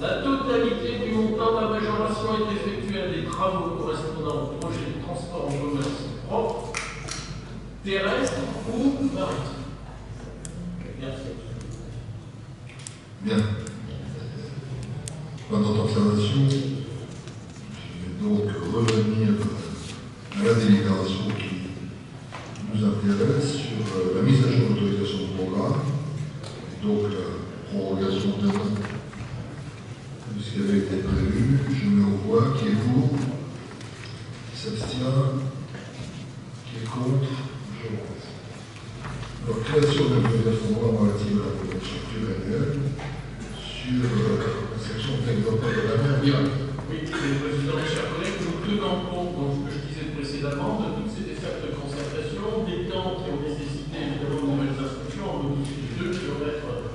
La totalité du montant de la majoration est effectuée à des travaux correspondant au projet de transport en commun propre terrestre ou maritime. Merci. Bien. Pas d'autres observations. Je vais donc revenir à la délibération qui nous intéresse sur la mise à jour de l'autorisation de programme, et donc la prorogation d'un an de ce qui avait été prévu. Je mets au voix qui est pour, qui s'abstient, qui est contre. Je vous remercie. Alors, création de l'autorisation de programme relative à la protection pluriannuelle sur la section développement de la mer Irak. Oui, Monsieur le Président, mes chers collègues, nous tenons compte, donc, ce que je disais précédemment, de toutes ces défaites de concertation, des temps qui ont nécessité évidemment de nouvelles instructions, on modifie de 2 km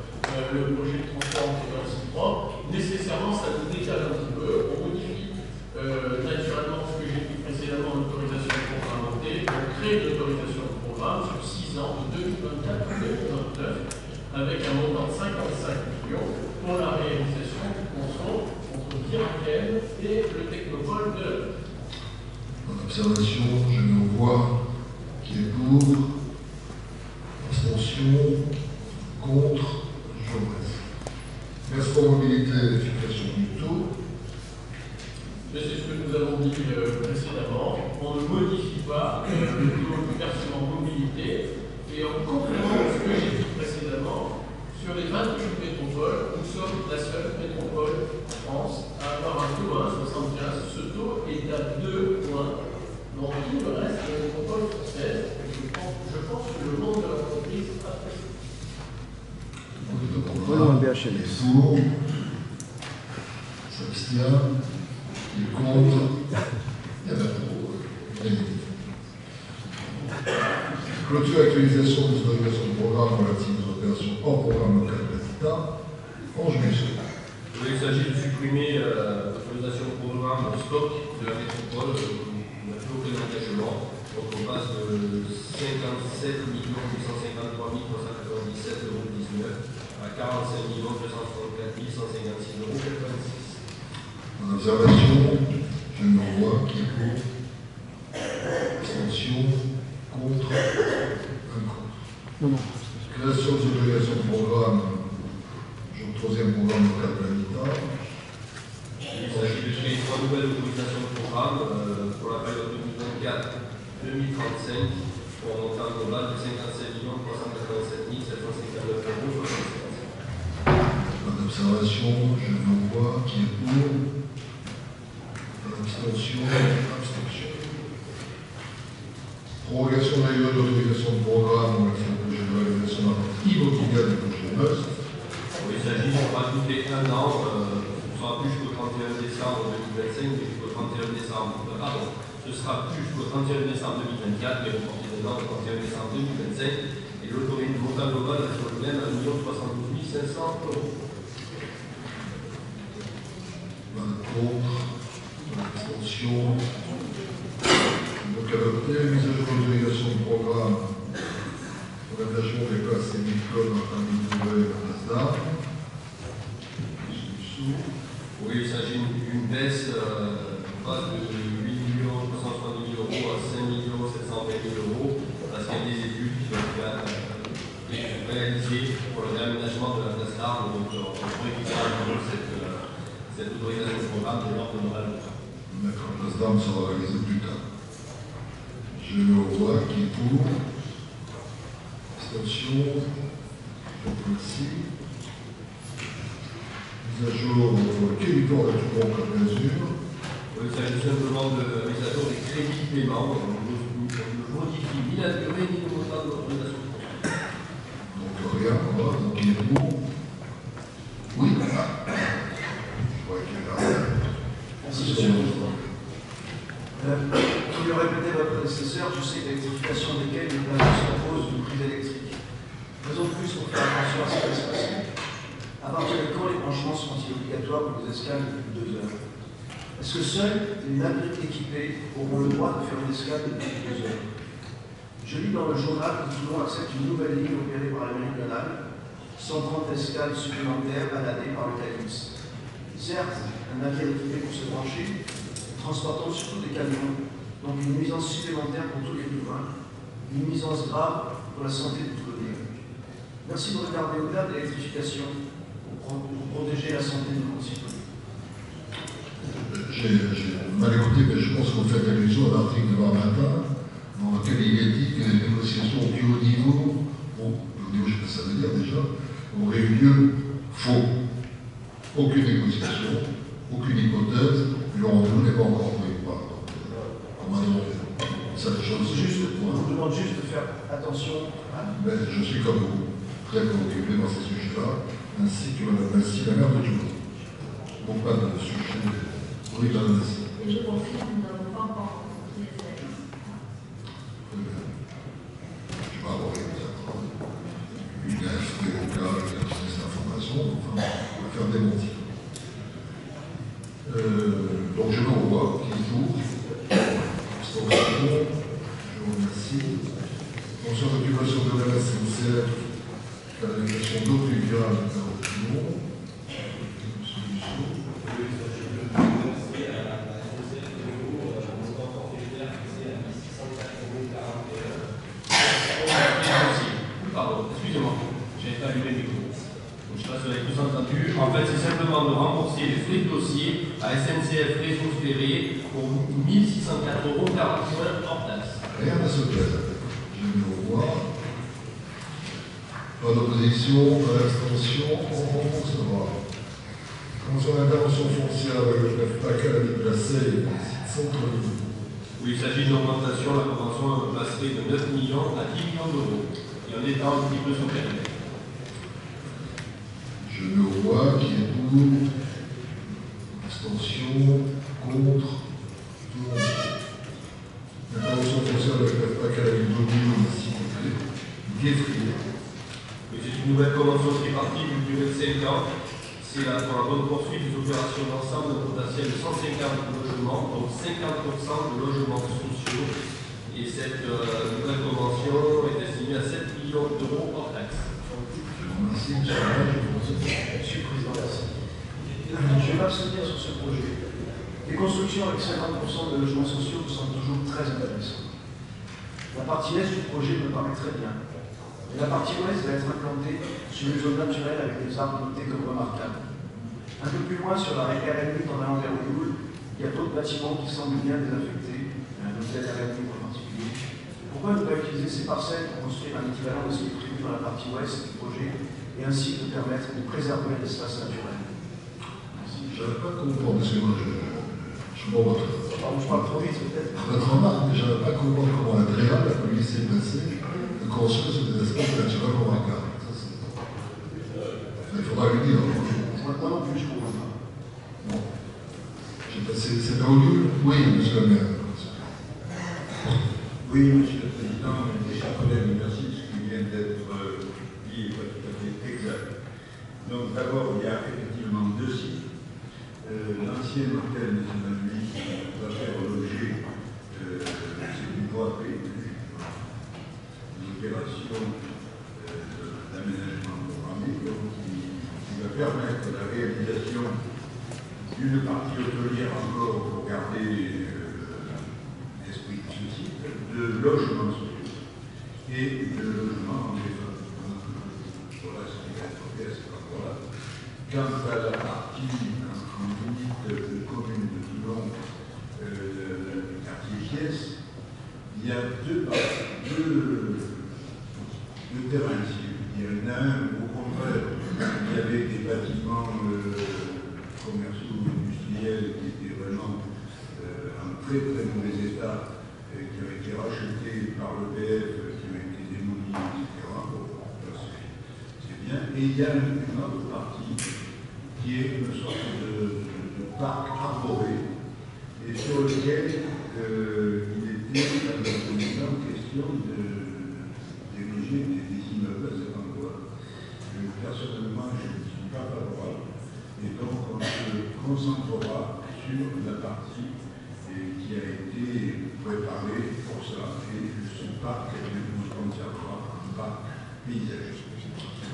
le projet de transport en site propre. Nécessairement, ça nous décale un petit peu. On modifie naturellement ce que j'ai dit précédemment, l'autorisation de programme montée. On crée l'autorisation de programme sur 6 ans, de 2024 à 2029, avec un montant de 55 millions pour la réalisation du conso entre Viraquel et le technopole de l'Europe. En observation, je mets au voix qui est pour, abstention, contre, je vous remercie. Merci pour mobilité et vérification du taux. Mais c'est ce que nous avons dit précédemment. On ne modifie pas le taux du versement mobilité et en complément de ce que j'ai dit précédemment, sur les 28 métropoles, nous sommes la seule métropole en France à avoir un taux à 1,75. Ce taux est à 2 points. Donc tout le reste des métropoles françaises, je pense que le monde de l'entreprise apprécie. Qui est pour, s'abstient, qui est contre, il y en a trop. Clôture actualisation des autorisations de programme relatives aux opérations hors programme local de l'État. Ange Musso. Il s'agit de supprimer l'autorisation de programme stock de la métropole. On n'a plus aucun engagement. Donc on passe de 57 853 397,19 € à 45 264 156,86 €. En observation, je me vois qui est pour, abstention, contre, un contre. Non. Création des autorisations de programme, troisième programme local de l'habitat. Il s'agit de créer 3 nouvelles autorisations de programme pour la période 2024-2035 pour un montant global de 57 387 759,76 €. En observation, je me vois qui est pour, abstention, abstention. Prorogation de la durée d'autorisation de programme dans le projet de réalisation de la partie immobilière du projet de Meuse. Il s'agit de rajouter un an, ce ne sera plus jusqu'au 31 décembre 2025, mais jusqu'au 31 décembre, pardon, ce sera plus jusqu'au 31 décembre 2024, mais reporté d'un an au 31 décembre 2025, et l'autorité montant global reste le même à 1 72 500 €. Contre, abstention. Donc adopté, mise à jour de l'autorisation de programme pour l'aménagement des classes et écoles dans un nouvelle Nasdaq. Oui, il s'agit d'une baisse passe de 8 370 000 € à 5 720 000 €, parce qu'il y a des études qui doivent être réalisées pour le réaménagement de la place d'armes. Donc on pourrait récupérer cette autorisation de programme de l'ordre de l'oral. D'accord, la place d'armes sera réalisée plus tard. Je le vois qui est pour. Abstention. Merci. Mise à jour pour le territoire de Toulon comme mesure. Il s'agit simplement de mise à jour des crédits de paiement. On ne modifie ni la durée ni le montant de l'autorisation. Donc rien, voilà, donc il est pour. Oui, je vois qu'il y a rien. Merci, monsieur le président. Comme le répétait votre prédécesseur, je sais que l'électrification desquels n'est pas juste la cause d'une prise électrique. Faisons plus pour faire attention à ce qui va se passer. À partir de quand les branchements sont-ils obligatoires pour les escales de plus de 2 heures? Est-ce que seuls les navires équipés auront le droit de faire une escale de plus de 2 heures? Je lis dans le journal que Toulon accepte une nouvelle ligne opérée par la méridionale, 130 escales supplémentaires à l'année par le Calypse. Certes, un navire équipé pour se brancher, transportant surtout des camions, donc une nuisance supplémentaire pour tous les riverains, une nuisance grave pour la santé de Toulonnais. Merci de regarder au-delà de l'électrification pour protéger la santé de nos concitoyens. J'ai mal écouté, mais je pense qu'on fait allusion à l'article de Matin, dans lequel il est dit que les négociations du haut niveau, je sais pas ce que ça veut dire déjà, auraient eu lieu faux. Aucune négociation, aucune hypothèse, le rendez-vous n'est pas encore pris. On m'a demandé. Cette chose. On vous demande juste de faire attention. Mais je suis comme vous, très préoccupé par ces sujets-là, ainsi que Mme Massy, la mère de Toulouse. Donc pas de sujet. Oui, Mme Massy. Et je confirme que nous n'avons pas encore rencontré les élèves. Je vais avoir une FP locale qui a donné cette information, enfin, on va faire démentir. Donc je me revois, qui est pour, abstention, je vous remercie. Mention d'occupation de la SNCF, clarification d'eau pluviale, non. Pardon, excusez-moi, j'ai pas allumé le micro. Donc, je sais pas si vous avez tous entendu. En fait, c'est simplement de rembourser les frais de dossier à SNCF Réseau Ferré pour 1 604,41 € hors taxe. Rien à se plaindre. Je vais vous voir. Pas d'opposition, pas d'abstention, on se voit. Commençons l'intervention foncière avec le PAC à la ville placée, centre-ville. Oui, il s'agit d'une augmentation, la convention passerait de 9 millions à 10 millions d'euros. Et en étant un petit peu sous périmètre. Je me vois qui est pour, abstention, contre, tout le monde. L'intervention foncière avec le PAC à la ville mobile, s'il vous plaît. Guéfrier. Oui, c'est une nouvelle convention tripartite d'une durée de 5 ans. C'est pour la bonne poursuite des opérations d'ensemble d'un potentiel de 150 logements, donc 50% de logements sociaux. Et cette nouvelle convention est destinée à 7 millions d'euros hors taxe. Merci, Monsieur le Président, merci. Je vais m'abstenir sur ce projet. Les constructions avec 50% de logements sociaux me semblent toujours très intéressantes. La partie est du projet me paraît très bien. Et la partie ouest va être implantée sur une zone naturelle avec des arbres notés comme remarquables. Un peu plus loin, sur la RN8 en allant vers Olioul, il y a d'autres bâtiments qui semblent bien désaffectés, un hôtel RN8 en particulier. Pourquoi ne pas utiliser ces parcelles pour construire un équivalent de ce qui est prévu dans la partie ouest du projet et ainsi de permettre de préserver l'espace naturel? Je n'avais pas compris, excusez-moi, je vois votre. Je parle trop vite peut-être. Votre remarque, mais je n'avais pas compris comment la DREA, la police est passée, de construire sur des espaces naturels remarquables. Il faudra lui dire. Moi non plus, je ne comprends pas. Bon. C'est vers Olioul? Oui, monsieur le maire. Oui, monsieur le Président, mes chers collègues, merci de ce qui vient d'être dit est pas tout à fait exact. Donc d'abord, il y a effectivement deux sites. L'ancien hôtel de Saint-Louis va faire l'objet d'une loi prévue, une opération d'aménagement programmé, donc qui va permettre la réalisation d'une partie hôtelière encore pour garder l'esprit de ce site, de logements sociaux et de logements en défense. Voilà ce qui va être fait à cet endroit-là. Quant à la partie en limite de commune de Toulon, le quartier Pièce, il y a deux terrains ici. Il y en a un où, au contraire, il y avait des bâtiments commerciaux ou industriels qui étaient vraiment en très très mauvais état, qui ont été rachetés par l'EPF, qui ont été démolis, etc. Bon, c'est bien. Et il y a une autre partie qui est une sorte de parc arboré et sur lequel il était dans un premier temps question d'ériger des immeubles à cet endroit. Personnellement, je ne suis pas favorable et donc on se concentrera sur la partie qui a été préparée pour ça et ce parc nous conservera un parc paysager.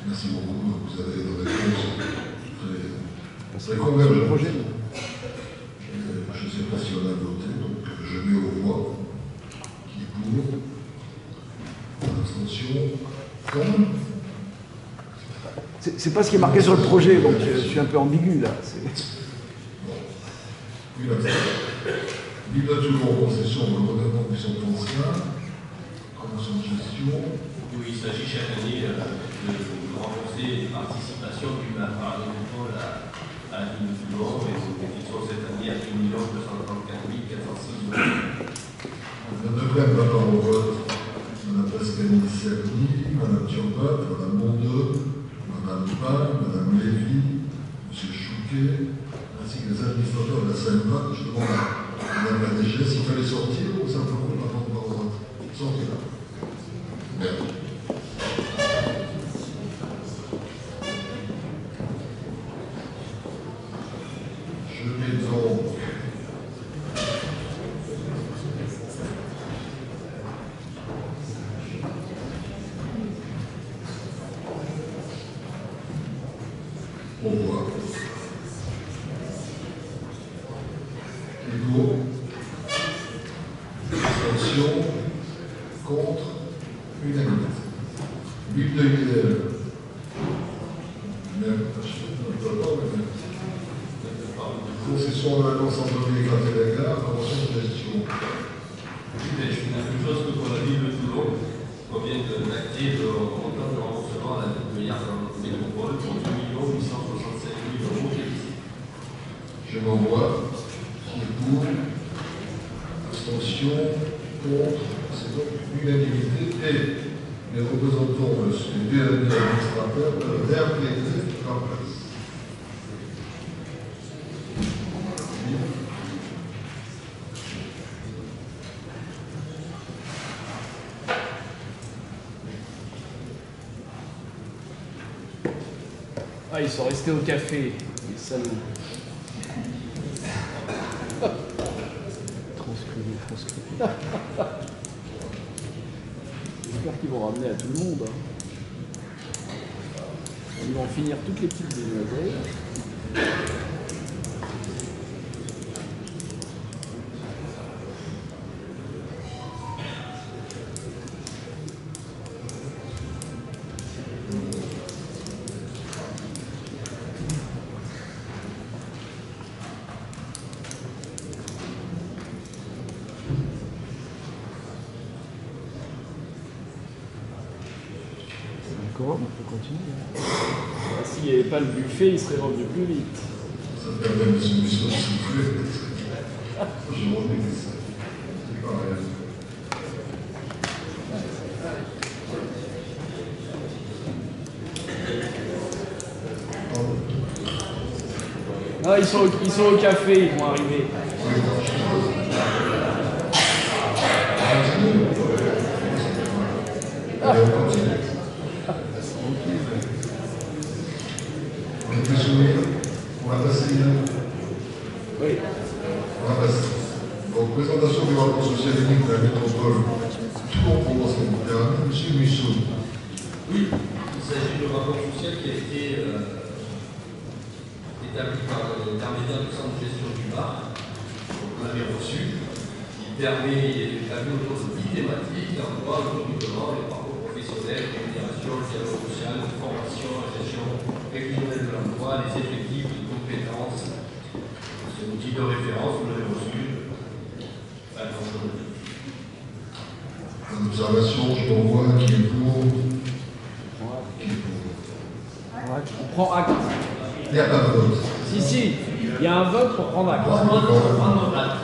Merci beaucoup. Vous avez une réponse très convergente. Je ne sais pas si on a voté, donc je mets aux voix qui est pour, quand même. C'est pas ce qui est marqué sur le projet, donc je suis un peu ambigu là. Une toujours en concession de l'encadrement du centre ancien, convention de gestion. Oui, il s'agit chaque année de renforcer les participations du par exemple à la ville de Toulon, et ils sont cette année à 2 234 406 euros. La neuvième va par au vote. Madame Pascaline Serni, Madame Turbat, Madame Mondeux, Madame Pain, Madame Lévy, Monsieur Chouquet, ainsi que les administrateurs de la CMA. Je demande à Madame la DG s'il fallait sortir ou simplement ne pas prendre par vote. Sortir. Merci. Je mets donc au voit. Égaux. Abstention. Contre. Unanimité. But de l'IDL. Même. Concession de l'annonce entre les cartes et la gare, convention de gestion. C'est la même chose que pour la ville de Toulon. On vient d'acter le montant de remboursement à la métropole pour 2 865 000 euros. Je m'envoie. Qui est pour? Abstention. Contre. C'est donc unanimité. Et les représentants des deux administrateurs peuvent réappeler en place. Ah, ils sont restés au café, les salauds. Transcribé. J'espère qu'ils vont ramener à tout le monde. Ils vont finir toutes les petites demoiselles. D'accord, on peut continuer. S'il n'y avait pas le buffet, il serait revenu plus vite. Ça permet de se souffler. Je remets ça. C'est pas rien. Ah, ils sont au café, ils vont arriver. Allez, on continue. On est plus sourire. On va passer. Oui. On va passer. Donc, présentation du rapport social unique de la métropole. Toulon Provence Méditerranée. Monsieur Musso. Oui, il s'agit du rapport social qui a été établi par l'intermédiaire du centre de gestion du bar. Donc, on l'avait reçu. Il permet, il est établi autour de 10 thématiques, l'emploi, le recrutement, les parcours professionnels, rémunération, le dialogue social, formation, la gestion prévisionnelle de l'emploi, les effectifs, les compétences. C'est un outil de référence, vous l'avez reçu. L'observation, je t'envoie qui est pour. Qui est pour. On prend acte. Il n'y a pas de vote. Si, il y a un vote pour prendre acte. On vote pour prendre acte.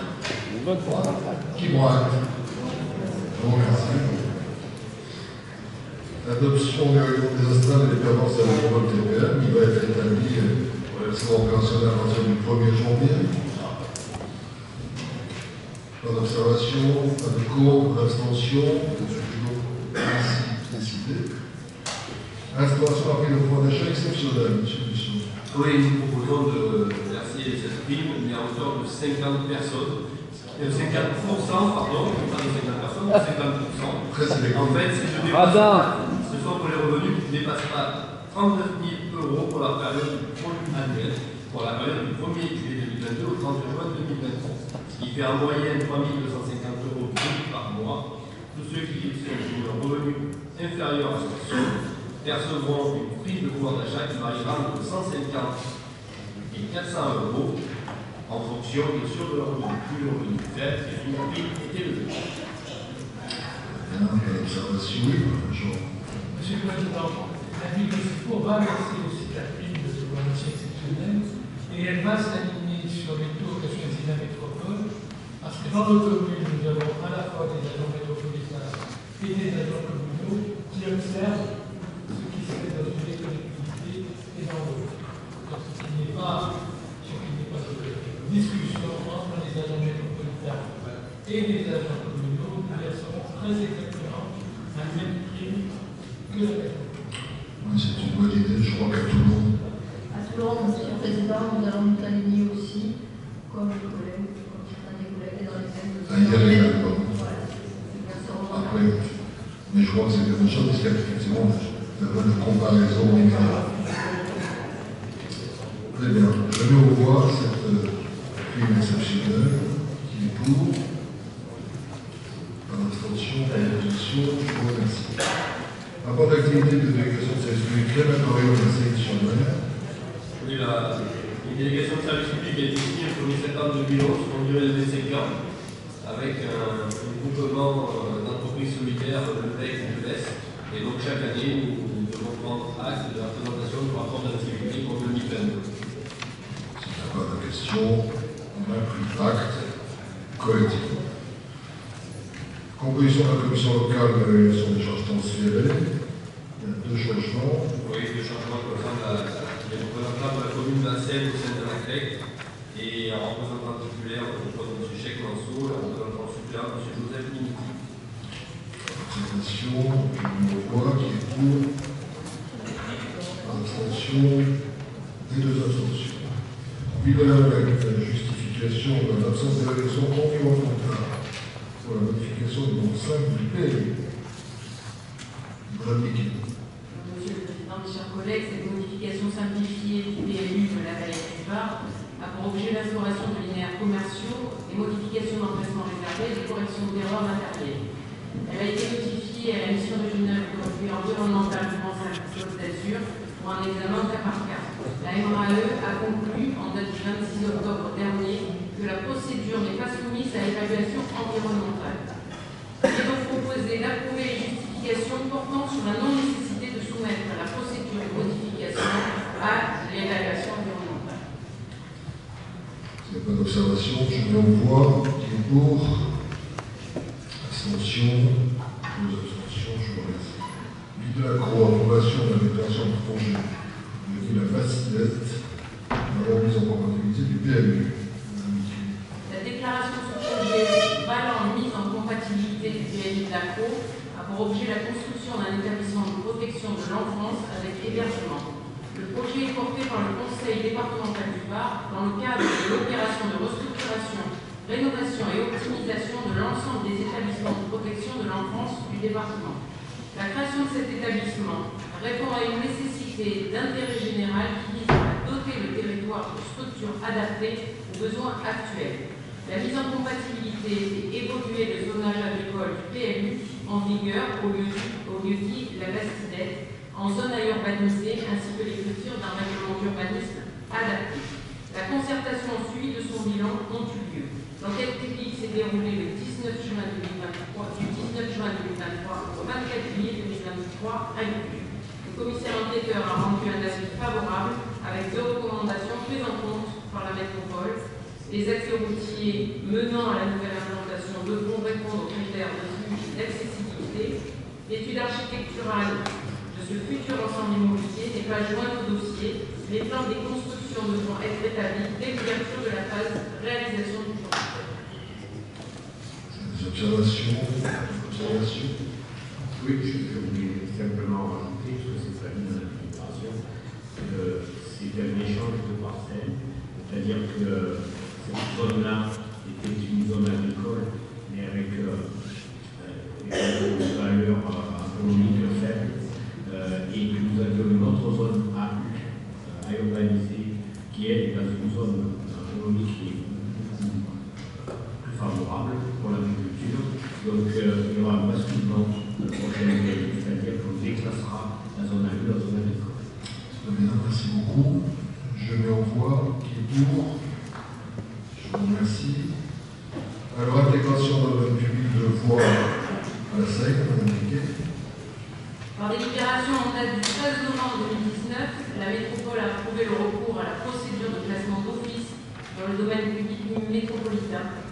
On vote pour prendre acte. Qui prend acte? Bon, merci. L'adoption du règlement des astreintes et des permanences à l'école TPM, il va être établi sera opérationnel à partir du 1er janvier. Pas d'observation, pas de cours, d'abstention, toujours ainsi décidé. Instauration après le point d'achat exceptionnel, M. Musso. Oui, nous proposons de verser cette prime, mais à hauteur de 50 personnes. 50%, pardon, pas de 50 personnes, 50%. Très sélectif. En fait, c'est ce sont pour les revenus qui ne dépassent pas 39 000 euros pour la période du premier annuel, pour la période du 1er juillet 2022 au 30 juin 2023. Ce qui fait en moyenne 3 250 euros brut par mois. Tous ceux qui sont sur un revenu inférieure à cette somme percevront une prime de pouvoir d'achat qui variera entre 150 et 400 € en fonction, bien sûr, de leur revenu. Plus le revenu est faible, et plus la prime est élevée. Observation, Jean. Monsieur le Président, la ville de Secours va verser aussi la prime de subvention exceptionnelle et elle va s'aligner sur les taux que choisit la métropole parce que dans nos communes, nous avons à la fois des agents métropolitains et des agents communaux qui observent ce qui se fait dans une collectivité et dans l'autre. Donc ce qui n'est pas de discussion entre les agents métropolitains et les agents communaux, nous verserons très exactement la même prime que la métropole. Oui, c'est une bonne idée, je crois qu'à Toulon. À Toulon, Monsieur le Président, nous allons nous aligner aussi, comme les collègues, comme certains des collègues, dans les mêmes. Voilà. Après, mais je crois que c'est quelque chose, parce qu'effectivement, il y a une comparaison immédiate. Très bien. Je mets au voie cette prime exceptionnelle qui est pour. Par abstention, par opposition, je vous remercie. Rapport d'activité de délégation de service public, Clément Corion, la sélection de mer. Oui, la délégation de service public a été signée le 1er septembre 2011 pour une durée de 25 ans, avec un groupement d'entreprises solidaires, le PEC et le LES. Et donc chaque année, nous devons prendre acte de la présentation du rapport d'activité pour 2022. S'il n'y a pas de questions, on a pris acte collectivement. Composition de la commission locale de l'évaluation des charges transférées. Il y a deux changements. Oui, deux changements concernant les représentants de la commune de la Seine au sein de la CREC et un représentant titulaire, je crois, M. Cheikh Mansour, et un représentant suppléant, M. Joseph Miniti. Présentation, je me vois qui est pour. Abstention et deux abstentions. Vidal avec la justification de l'absence d'évaluation environnementale pour la modification du nom 5 du PLU. Madame Niquet. Monsieur le Président, mes chers collègues, cette modification simplifiée du PLU de la vallée du Var a pour objet l'instauration de linéaires commerciaux, des modifications d'emplacement réservé et des corrections d'erreurs matérielles. Elle a été notifiée à la mission régionale de contrôle environnemental de France-Côte d'Azur pour un examen cas par cas. La MRAE a conclu, en date du 26 octobre dernier, que la procédure n'est pas soumise à évaluation environnementale. Il est donc proposé d'approuver les justifications portant sur la non-nécessité de soumettre la procédure de modification à l'évaluation environnementale. S'il n'y a pas d'observation, je mets au voie qui est pour. Abstention, deux abstentions, je vous remercie. Vidal approbation de la déclaration de projet de la Bastidette dans la mise en compatibilité du PLU. La déclaration sur projet valant mise en compatibilité du PLU de l'ACRO a pour objet la construction d'un établissement de protection de l'enfance avec hébergement. Le projet est porté par le Conseil départemental du Var dans le cadre de l'opération de restructuration, rénovation et optimisation de l'ensemble des établissements de protection de l'enfance du département. La création de cet établissement répond à une nécessité d'intérêt général qui vise à doter le territoire de structures adaptées aux besoins actuels. La mise en compatibilité et évoluer le zonage agricole du PLU en vigueur au lieu dit la Bastidette en zone à urbaniser ainsi que l'écriture d'un règlement d'urbanisme adapté. La concertation suivie de son bilan ont eu lieu. L'enquête technique s'est déroulée le 19 juin 2023, du 19 juin 2023 au 24 juillet 2023 inclus. Le commissaire enquêteur a rendu un avis favorable avec deux recommandations prises en compte par la métropole. Les accès routiers menant à la nouvelle implantation devront répondre aux critères de flux et d'accessibilité. L'étude architecturale de ce futur ensemble immobilier n'est pas jointe au dossier. Les plans des constructions devront être établis dès l'ouverture de la phase réalisation du projet. Des observations. Oui, je voulais simplement rajouter, parce que c'est pas mis dans la préparation, c'est un échange de parcelles, c'est-à-dire que cette zone-là était une zone agricole, mais avec une valeur économique faible, et que nous avions une autre zone à urbaniser, qui est dans une zone économique qui est plus favorable pour l'agriculture. Donc il y aura un basculement prochaine c'est-à-dire qu'on déclassera la zone A1, la zone A2. Très bien, merci beaucoup. Je mets en voix qui est pour. Je vous remercie. Alors, intégration dans le domaine public de voie à la SAIC, on a indiqué. Par délibération en date du 13 novembre 2019, la métropole a approuvé le recours à la procédure de classement d'office dans le domaine public métropolitain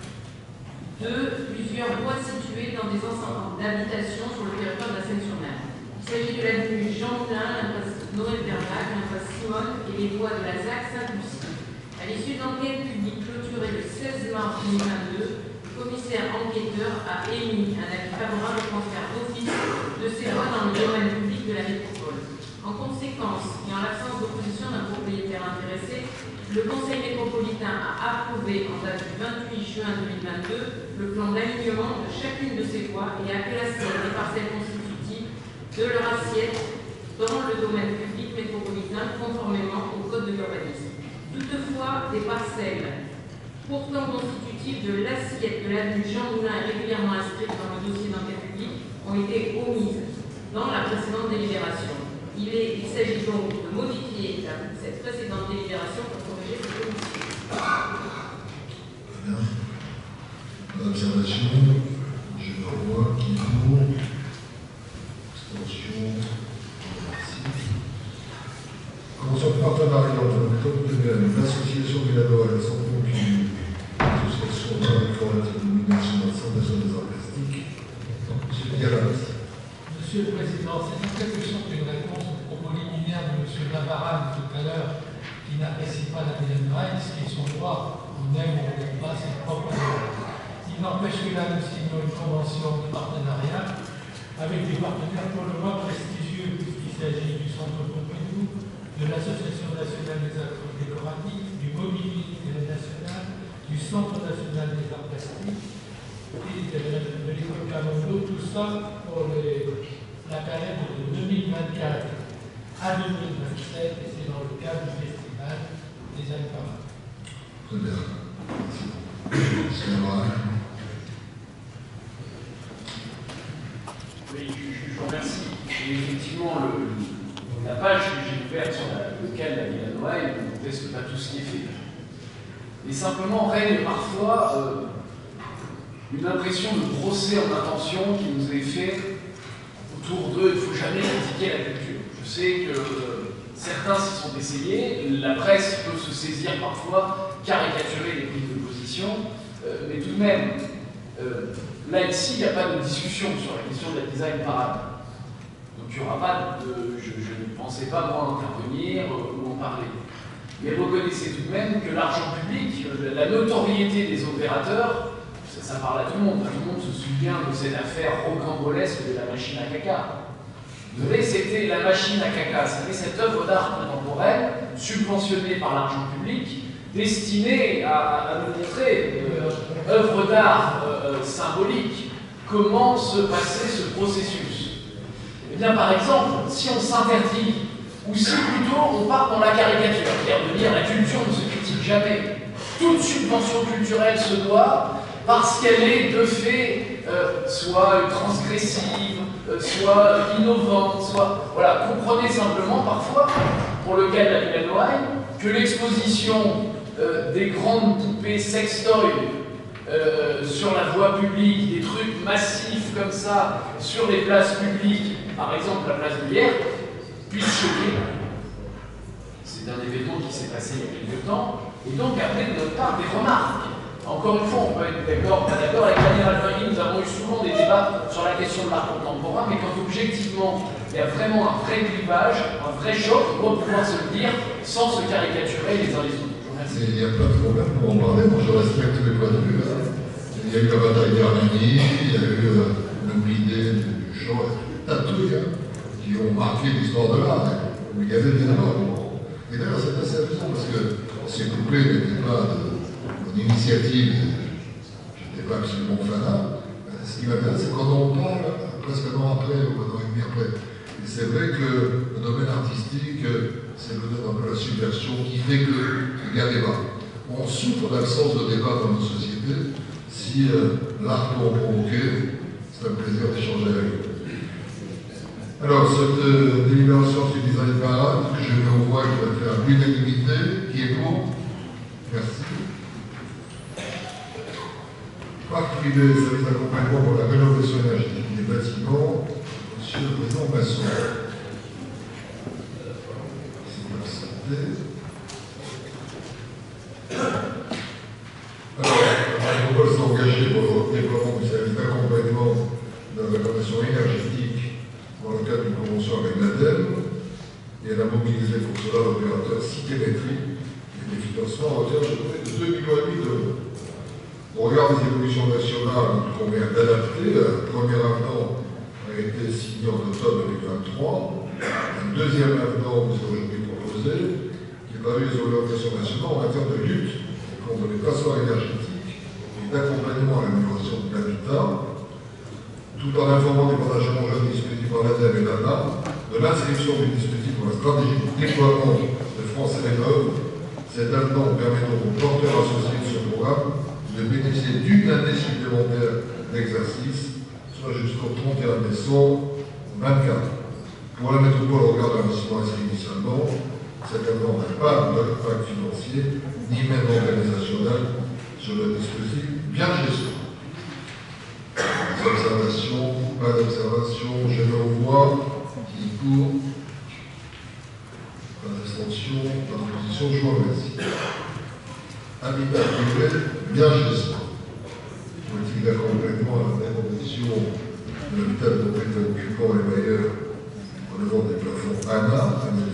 de plusieurs voies situées dans des ensembles d'habitation sur le territoire de la Seine-sur-Mer. Il s'agit de l'avenue Jean Moulin, l'impasse Noël Bernac, l'impasse Simone et les voies de la ZAC Saint-Lucie. À l'issue d'enquête publique clôturée le 16 mars 2022, le commissaire enquêteur a émis un avis favorable au transfert d'office de ces voies dans le domaine public de la métropole. En conséquence, et en l'absence d'opposition d'un propriétaire intéressé, le Conseil métropolitain a approuvé en date du 28 juin 2022 le plan d'alignement de chacune de ces voies et a classé les parcelles constitutives de leur assiette dans le domaine public métropolitain conformément au Code de l'urbanisme. Toutefois, des parcelles pourtant constitutives de l'assiette de l'avenue Jean Moulin et régulièrement inscrites dans le dossier d'enquête publique ont été omises dans la précédente délibération. Il s'agit donc de modifier cette précédente délibération pour corriger cette omission. Bien. L'observation, je le revois, qui est pour. Abstention. Merci. Convention de partenariat entre le Code de l'association Milano et la Santé publique, l'association relative de domination dans le centre des arts plastiques. Monsieur Dialas. Monsieur le Président, c'est en quelque sorte une réponse au propos liminaire de M. Navarane tout à l'heure, qui n'apprécie pas la Vilaine Drive, ce qui est son droit. On aime ou on n'aime pas ses propres droits. Il n'empêche que là, nous signons une convention de partenariat avec des partenaires pour le moins prestigieux, puisqu'il s'agit du Centre Pompidou, de l'Association nationale des arts décoratifs, du Mobilier national, du Centre national des arts plastiques et de l'école Camondo, tout ça pour la période de 2024 à 2027, et c'est dans le cadre du festival des Alpes Parades. Très bien. Merci. Oui, je vous remercie. Et effectivement, la page que j'ai ouverte sur laquelle la Villa Noël ne conteste pas tout ce qui est fait. Mais simplement règne parfois une impression de procès en intention qui nous est fait autour d'eux. Il ne faut jamais critiquer la culture. Je sais que certains s'y sont essayés, la presse peut se saisir parfois, caricaturer les prises de position, mais tout de même, là ici, il n'y a pas de discussion sur la question de la design parade. Donc il n'y aura pas de... Je ne pensais pas moi intervenir ou en parler. Mais reconnaissez tout de même que l'argent public, la notoriété des opérateurs, ça parle à tout le monde. Tout le monde se souvient de cette affaire rocambolesque de la machine à caca. Vous savez, c'était la machine à caca, c'était cette œuvre d'art contemporaine subventionnée par l'argent public, destinée à nous montrer, œuvre d'art symbolique, comment se passait ce processus. Eh bien, par exemple, si on s'interdit, ou si plutôt on part dans la caricature, c'est-à-dire de dire la culture ne se critique jamais, toute subvention culturelle se doit, parce qu'elle est de fait soit transgressive, soit innovante, soit... Voilà, comprenez simplement parfois, pour le cas de la Villa Noël, que l'exposition des grandes poupées sextoy sur la voie publique, des trucs massifs comme ça, sur les places publiques, par exemple la place de Hyères, puisse choquer. C'est un événement qui s'est passé il y a quelques temps, et donc après de notre part des remarques. Encore une fois, on peut être d'accord, pas d'accord. Avec Daniel Alfari, nous avons eu souvent des débats sur la question de l'art contemporain, mais quand objectivement, il y a vraiment un vrai clivage, un vrai choc, on doit pouvoir se le dire sans se caricaturer les uns les autres. Il n'y a pas de problème pour en parler, moi je respecte tous les points de vue. Il y a eu la bataille d'Armenie, il y a eu l'oubli du chant, tas de trucs qui ont marqué l'histoire de l'art, où il y avait des normes. Et d'ailleurs, c'est assez amusant parce que ces poupées n'étaient pas mon initiative, je n'étais pas absolument fanat. Ce qui m'intéresse, c'est quand on parle presque un an après ou un an et demi après. Et c'est vrai que le domaine artistique, c'est le domaine un peu la subversion qui fait qu'il y a débat. On souffre d'absence de débat dans nos sociétés. Si l'art peut en provoquer, c'est un plaisir d'échanger avec vous. Alors, cette délibération sur les design parade, que je mets au voix, qui va faire l'unanimité, qui est pour? Merci. Parc privé, service d'accompagnement pour la rénovation énergétique des bâtiments, Monsieur le Président Masson. Alors, on va s'engager pour le déploiement du service d'accompagnement de la rénovation énergétique dans le cadre d'une convention avec l'ADEME, et elle a mobilisé pour cela l'opérateur Citémétrie et des financements à hauteur de près de 2,5 millions d'euros. Au regard des évolutions nationales, il convient d'adapter. Un premier avenant a été signé en octobre 2023. Un deuxième avenant vous est aujourd'hui proposé, qui traduit les orientations nationales en matière de lutte contre les passoires énergétiques et d'accompagnement à l'amélioration de l'habitat, tout en informant des partagements jeunes dispositifs par l'ADEME et l'ANA de l'inscription du dispositif dans la stratégie de déploiement de France Rénov'. Cet avenant permet donc aux porteurs associés de ce programme de bénéficier d'une année supplémentaire d'exercice, soit jusqu'au 31 décembre 2024. Pour la métropole, au regard de l'investissement inscrit initialement, cet avenant n'a pas d'impact financier, ni même organisationnel, sur le dispositif bien gestion. Des observations, pas d'observation, je mets au voix, qui est pour, pas d'abstention, pas d'opposition, je vous remercie. Habitat privé, bien gestion. Politique d'accompagnement à la proposition de l'habitat de propriétaires occupants et bailleurs relevant des plafonds ANA, année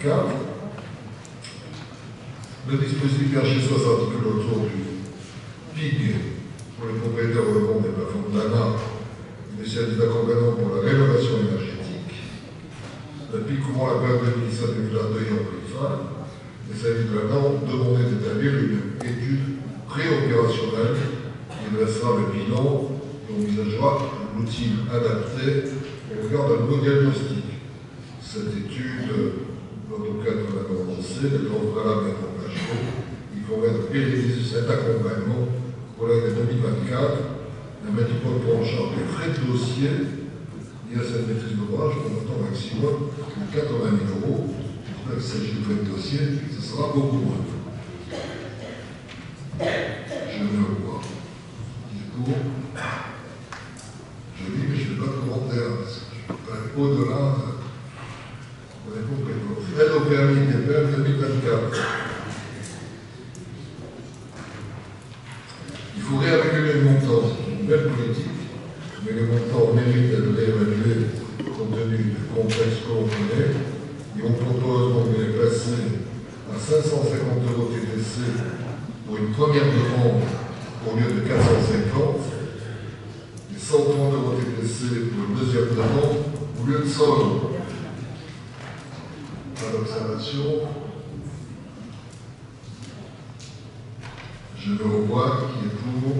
2024. Le dispositif bien chez soi s'articule autour du PIG pour les propriétaires relevant des plafonds d'ANA et des services d'accompagnement pour la rénovation énergétique. Le PIG couvrant la période 2017-2022 ayant pris fin. Les services de l'ANA ont demandé d'établir une étude préopérationnelle qui dressera le bilan et envisagera l'outil adapté au regard d'un nouveau diagnostic. Cette étude, dans le cadre de la avancée, étant valable et engagée, il convient de pérenniser cet accompagnement pour l'année 2024. La métropole prend en charge les frais de dossier liés à cette maîtrise d'ouvrage pour un montant maximum de 80 000 euros. Il s'agit de frais de dossier, ce sera beaucoup moins. Je mets au voix. Qui est pour? Je dis, mais je ne fais pas de commentaire, parce que je ne peux pas aller au-delà. On est compris. Aide au permis TPM 2024. Il faut réévaluer les montants. C'est une belle politique, mais les montants méritent d'être réévalués compte tenu du contexte qu'on connaît. Et on propose donc de les passer à 550 € TTC pour une première demande au lieu de 450, et 130 € TTC pour une deuxième demande au lieu de 100 €. Pas d'observation. Je mets au voix qui est pour.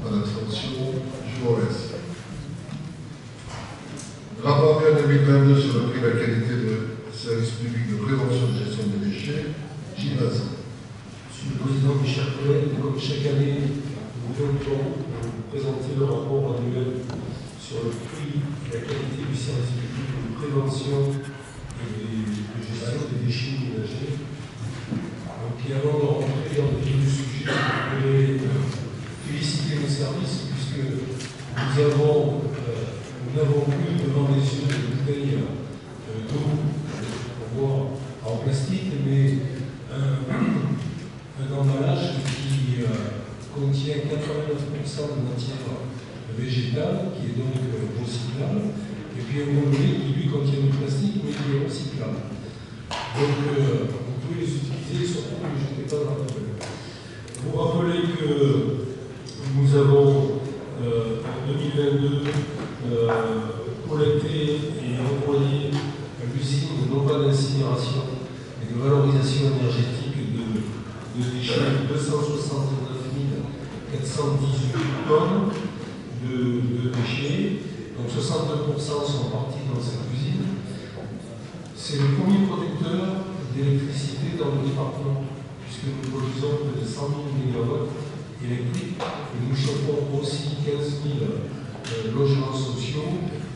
Pas d'abstention. Je vous remercie. Rapport annuel 2022 sur le prix et la qualité de service public de prévention et de gestion des déchets, Gilles Vincent. Monsieur le Président, mes chers collègues, comme chaque année, nous votons vous présenter le rapport annuel sur le prix et la qualité du service public de prévention et de gestion des déchets ménagers. Donc, et avant de rentrer dans le vif du sujet, je voulais féliciter nos services puisque nous avons plus devant les yeux des bouteilles d'eau pour boire en plastique, mais un emballage qui contient 89% de matière végétale, qui est donc recyclable, et puis un gobelet qui lui contient du plastique, mais qui est recyclable. Donc vous pouvez les utiliser, surtout ne les jetez pas dans la poubelle. Vous rappelez que nous avons en 2022 collecté et envoyé à l'usine non pas d'incinération mais de valorisation énergétique de déchets 269 418 tonnes de déchets. Donc 62% sont partis dans cette usine. C'est le premier producteur d'électricité dans le département, puisque nous produisons plus de 100 000 MW électriques et nous chauffons aussi 15 000 logements sociaux,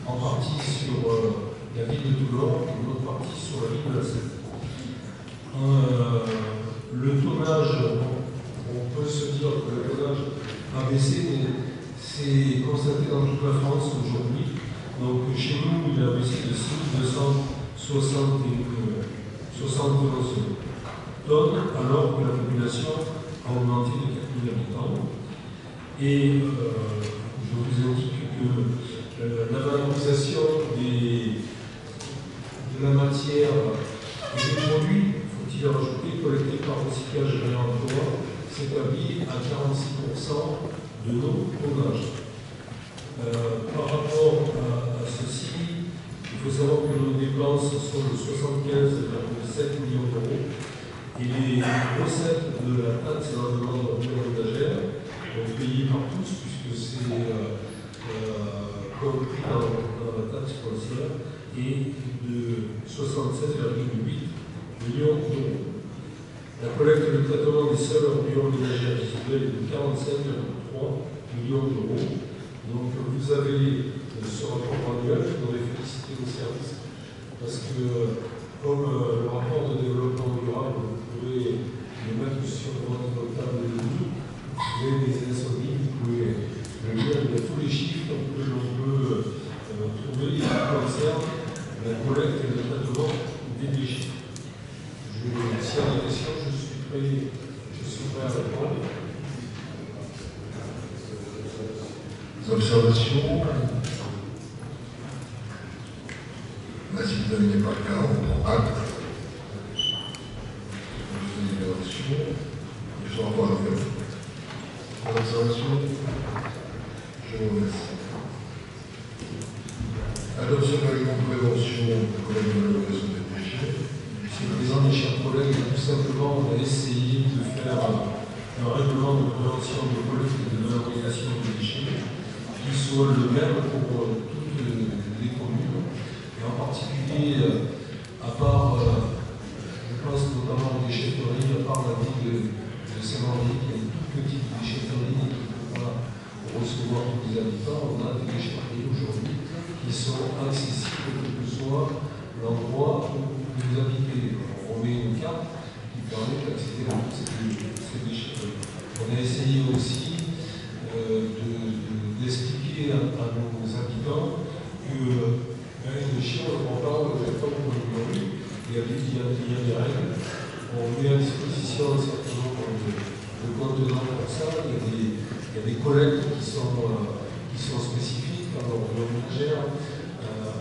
en partie sur la ville de Toulon et une autre partie sur la ville de la Seine. Le tonnage, on peut se dire que le tonnage a baissé, mais c'est constaté dans toute la France aujourd'hui. Donc chez nous, il a baissé de 6,271 tonnes, alors que la population a augmenté de 4 000 habitants. Et je vous indique que la valorisation de la matière et des produits, faut-il rajouter, collectés par recyclage et réemploi, s'établit à 46% de nos tonnages. Par rapport à ceci, il faut savoir que nos dépenses sont de 75,7 millions d'euros et les recettes de la taxe et l'environnement de ménagère, donc payées par tous, puisque c'est compris dans la taxe foncière, est de 76,8 millions d'euros. La collecte et le traitement des sols ordures ménagères résiduelles est de 45,3 millions d'euros. Donc vous avez ce rapport annuel, je voudrais féliciter vos services, parce que comme le rapport de développement durable, vous pouvez le mettre sur votre table de nuit, vous avez des insomnies, vous pouvez le lire, il y a tous les chiffres que l'on peut trouver qui concernent la collecte et le traitement des déchets. S'il y a des questions, je suis prêt à répondre. Observations. Si vous n'avez pas le cas, on prend acte. Je vais avoir la faire. Observation. Je vous remercie. Adoption de règlement de prévention de valorisation des déchets. Monsieur le Président, mes chers collègues, tout simplement, on a essayé de faire un règlement de prévention de collecte et de valorisation des déchets qui soit le même pour toutes les communes. Et en particulier, à part, je pense notamment aux déchetteries, à part la ville de Saint-Mandé, qui est une toute petite déchetterie qui ne peut pas recevoir tous les habitants, on a des déchetteries aujourd'hui qui sont accessibles, quel que soit l'endroit où vous habitez. On met une carte qui permet d'accéder à toutes ces déchetteries. On a essayé aussi d'expliquer à nos habitants que les déchets, on ne prend pas comme une rue, il y a des règles. On met à disposition un certain nombre de contenants pour ça. Il y a des collectes qui sont spécifiques, alors de ménagère,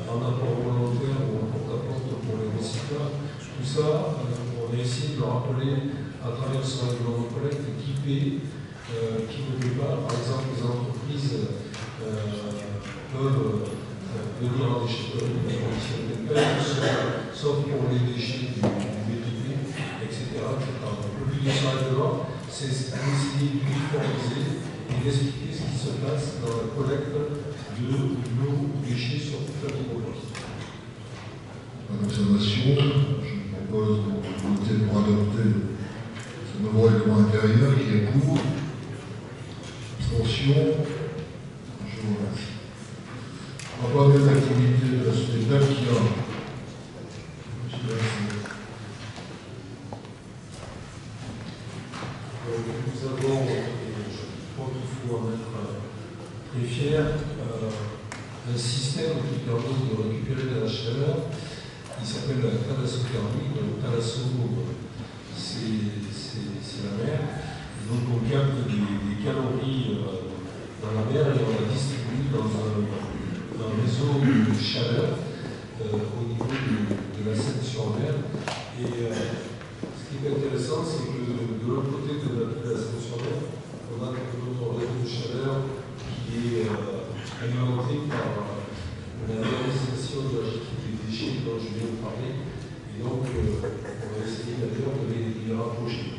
en apport volontaire ou en porte-à-porte pour les recycleurs. Tout ça, on a essayé de le rappeler à travers ce règlement de collecte qui paie, qui ne paie pas. Par exemple, les entreprises peuvent venir en déchetterie dans des conditions de paie, sauf pour les déchets du BTP, etc. Donc, le but de ce règlement, c'est d'essayer d'uniformiser et d'expliquer ce qui se passe dans la collecte de nos déchets sur toute la métropole. En observation, je propose de voter pour adopter ce nouveau règlement intérieur qui est pour. Abstention. Je vous remercie. On va parler de l'activité de la société d'Akia. Nous avons, et je crois qu'il faut en être très fier, un système qui permet de récupérer de la chaleur qui s'appelle la thalassothermie. Donc thalasso, c'est la mer. Et donc on capte des calories dans la mer et on la distribue dans un réseau de chaleur au niveau de la Seine-sur-Mer. Et ce qui est intéressant, c'est que de l'autre côté de la Seine-sur-Mer, on a notre réseau de chaleur qui est alimenté par la valorisation de la gestion des déchets dont je viens de parler. Et donc, on va essayer d'ailleurs de les rapprocher.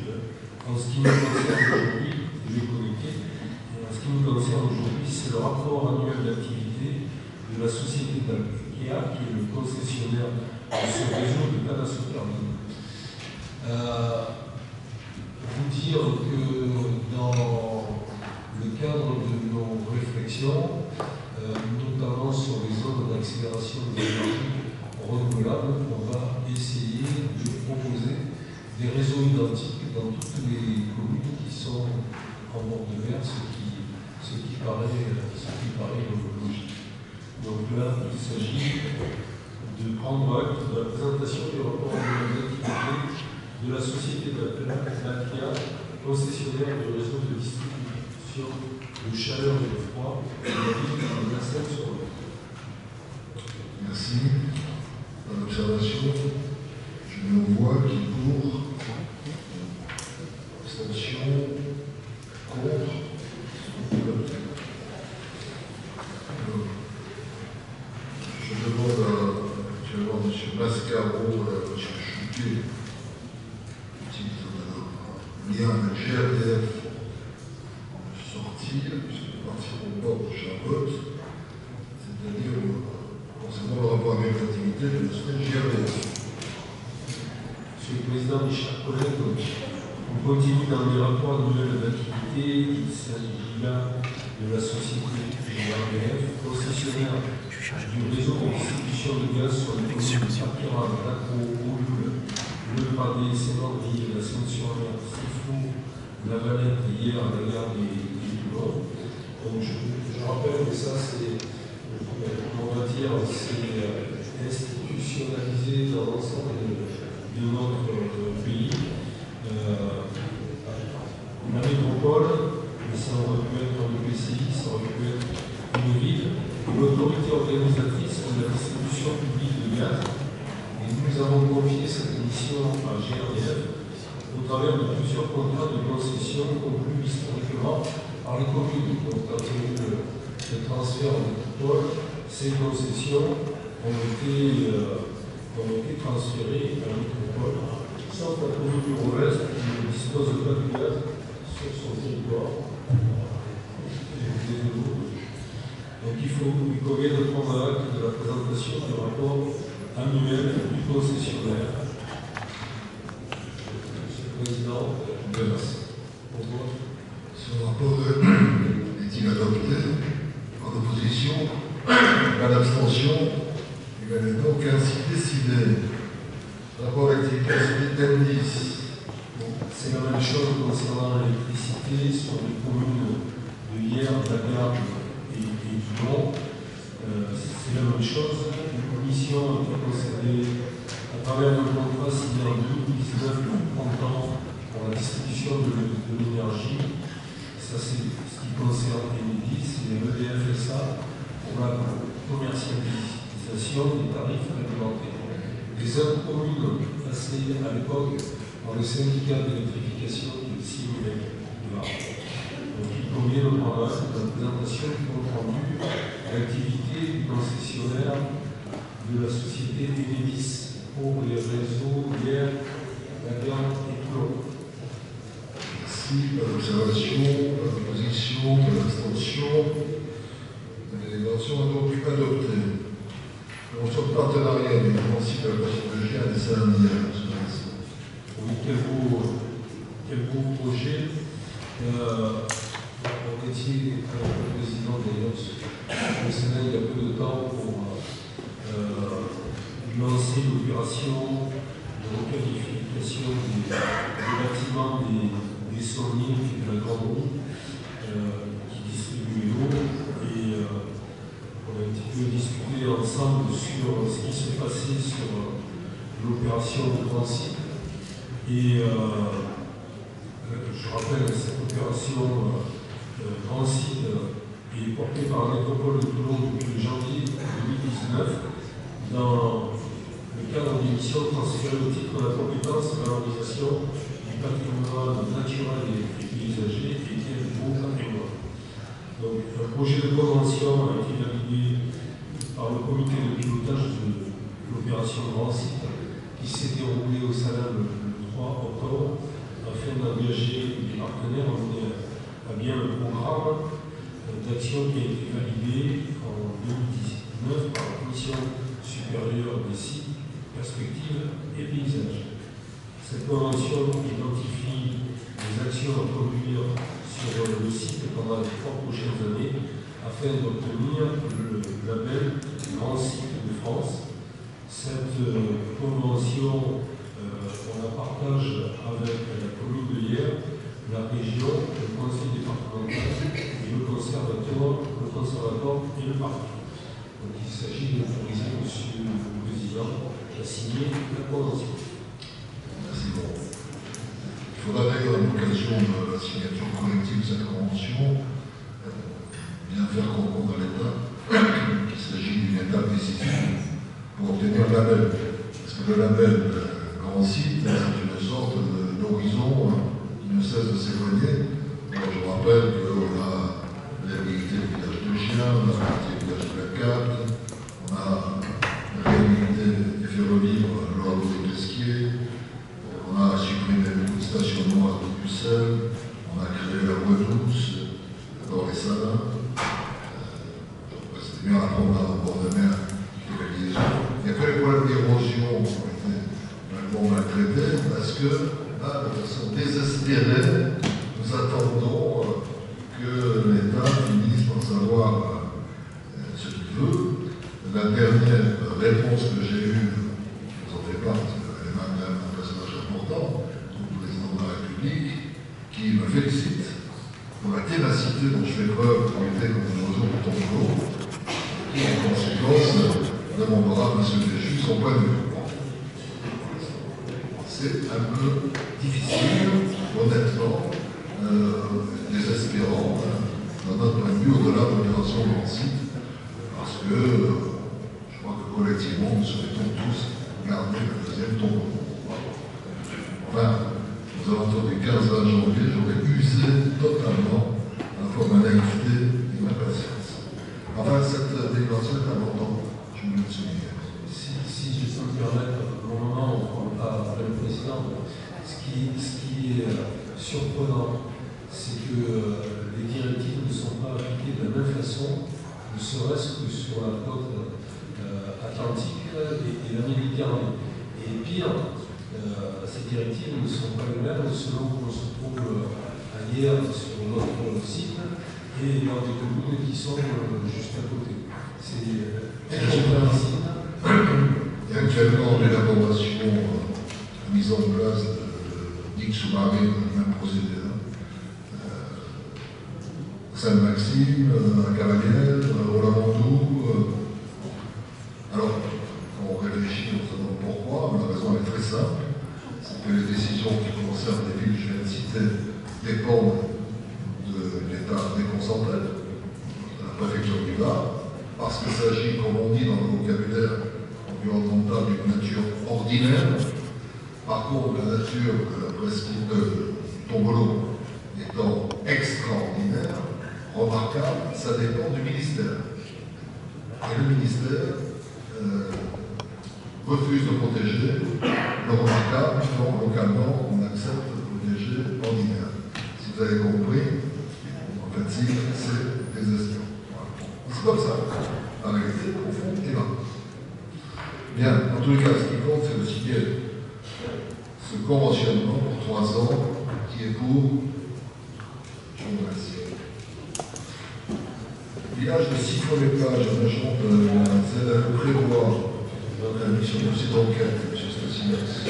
En ce qui nous concerne aujourd'hui, je vais connecter. En ce qui nous concerne aujourd'hui, c'est le rapport annuel d'activité de la société d'Akia, qui est le concessionnaire de ce réseau de thalassothermie. Vous dire que dans le cadre de nos réflexions, notamment sur les zones d'accélération des énergies renouvelables, on va essayer de proposer des réseaux identiques dans toutes les communes qui sont en bord de mer, ce qui paraît logique. Donc là, il s'agit de prendre acte de la présentation du rapport annuel d'activité de la société d'Akia, concessionnaire du réseau de distribution de chaleur et de froid de la ville de Vincennes-sur-Lot. Merci. Dans l'observation, je mets au voix qui est pour, abstention, contre, adopté. Je demande actuellement à M. Mascaro et à M. Chouquet, lien avec GRDF, sortir, puisque partir au bord de Charlotte, c'est-à-dire concernant le rapport avec l'activité de la GRDF. Monsieur le Président, mes chers collègues, on continue dans les rapports annuels d'activité. Il s'agit là de la société GRDF, concessionnaire du réseau de distribution de gaz sur les communes Parquera, Lacro, Oulul, Le Pradé, Saint-André, la Sainte-sur-Mer, Sifou, La Valette, hier à la gare des Toulon. Donc je rappelle que ça, c'est, on va dire, c'est institutionnalisé dans l'ensemble de notre pays. La métropole, mais ça aurait pu être un EPCI, ça aurait pu être une ville, l'autorité organisatrice de la distribution publique de gaz. Et nous avons confié cette mission à GRDF au travers de plusieurs contrats de concession conclus historiquement par les communes. Donc, quand il y a eu le transfert en métropole, ces concessions ont été transférées à la métropole, sauf la commune du Rovest qui ne dispose pas de gaz sur son territoire. Donc il convient de prendre acte de la présentation du rapport annuel du concessionnaire. Monsieur le Président, je vous remercie. Ce rapport est-il adopté? En opposition? Pas d'abstention? Il est donc ainsi décidé. Rapport d'activité M10. C'est la même chose concernant l'électricité sur les communes de hier, d'Agar et du Mont. C'est la même chose. Une commission a été procédée à travers le contrat signé en 2019 pour la distribution de l'énergie. Ça, c'est ce qui concerne Enedis, c'est l'EDF-SA pour la commercialisation des tarifs réglementés. Les autres communes passées à l'époque dans le syndicat d'électrification de 6 000 $. Donc il convient de prendre acte de la présentation du compte rendu l'activité du concessionnaire de la société Enedis pour les réseaux hier, Lagarde et Toulon. Merci. Pas d'observation, pas d'opposition, pas d'abstention. Les délibérations ont donc adopté. Convention de partenariat des principes de la pathologie à des salariés. Oui, quel beau projet. On était avec le président d'ailleurs au Sénat il y a peu de temps pour lancer l'opération de requalification des bâtiments des Sauniers et de la Grande Roue qui distribuent l'eau. Et on a un petit peu discuté ensemble sur ce qui se passait sur l'opération de transit. Et je rappelle que cette opération transit est portée par la métropole de Toulon depuis janvier 2019 dans le cadre des missions transférées au titre de la compétence valorisation du patrimoine naturel et paysager et du beau patrimoine. Donc, un projet de convention a été validé par le comité de pilotage de l'opération Grand Site qui s'est déroulé au Salin le 3 octobre afin d'engager les partenaires à mener à bien le programme d'action qui a été validé en 2019 par la Commission supérieure des sites, perspectives et paysages. Cette convention identifie les actions à conduire sur sur le site pendant les 3 prochaines années afin d'obtenir le label Grand Site de France. Cette convention, on la partage avec la commune de Hyères, la région, le conseil départemental et le conservatoire et le parc. Donc il s'agit d'autoriser Monsieur le Président à signer la convention. Merci beaucoup. Il faudra d'ailleurs, à l'occasion de la signature collective de cette convention, bien faire comprendre à l'État qu'il s'agit d'une étape décisive pour obtenir le label. Parce que le label Grand Site, c'est une sorte d'horizon qui ne cesse de s'éloigner. Je vous rappelle qu'on a réhabilité le village de Chien, on a réhabilité le village de la Cate, on a réhabilité les ferro-libres lors de Pesquier, on a supprimé beaucoup de stationnements à Bruxelles, on a créé la voie douce dans les salins. C'était bien à prendre au bord de mer. Il n'y a que les problèmes d'érosion qui ont été vraiment maltraités parce que, là, de façon désespérée, nous attendons que l'État finisse par savoir ce qu'il veut. La dernière réponse que j'ai eue, je vous en fais part parce qu'elle est même un personnage important, le président de la République, qui me félicite pour la ténacité dont je fais preuve pour lutter contre un oiseau de tombeau, et en conséquence, demandera à M. Béchu son point de vue. C'est un peu difficile, honnêtement, désespérant, dans notre point de vue, au-delà de l'opération Grand Site, parce que je crois que collectivement, nous souhaitons tous garder le deuxième tombeau. Enfin, aux alentours du 15-20 janvier, j'aurais usé totalement à la fois ma naïveté et ma patience. Enfin, cette déclaration est importante. Si je peux me permettre, au moment où on parle avec le président, ce qui est surprenant, c'est que les directives ne sont pas appliquées de la même façon, ne serait-ce que sur la côte atlantique et la Méditerranée. Et pire, ces directives ne sont pas les mêmes selon qu'on se trouve ailleurs sur notre site et dans des communes qui sont juste à côté. Il y a actuellement l'élaboration, la mise en place de digues sous-marines, le même procédé. Saint-Maxime, à Cavalière, au Lamandou. Alors, quand on réfléchit, on se demande pourquoi, mais la raison est très simple. C'est que les décisions qui concernent les villes que je viens de citer dépendent de l'État déconcentré, de la préfecture du Var. Parce qu'il s'agit, comme on dit dans le vocabulaire environnemental, d'une nature ordinaire. Par contre, la nature de la presqu'île de Tombolo étant extraordinaire, remarquable, ça dépend du ministère. Et le ministère refuse de protéger le remarquable, donc localement, on accepte de protéger l'ordinaire. Si vous avez compris, en fait, c'est désespérant. C'est comme ça. La réalité profonde est là. Bien, en tous les cas, ce qui compte, c'est de signer ce conventionnement pour 3 ans qui est pour, je vous remercie, village de Siffon-les-Plages, en agent de la ZAE prévoit la mission de cette enquête, M. Stassinas.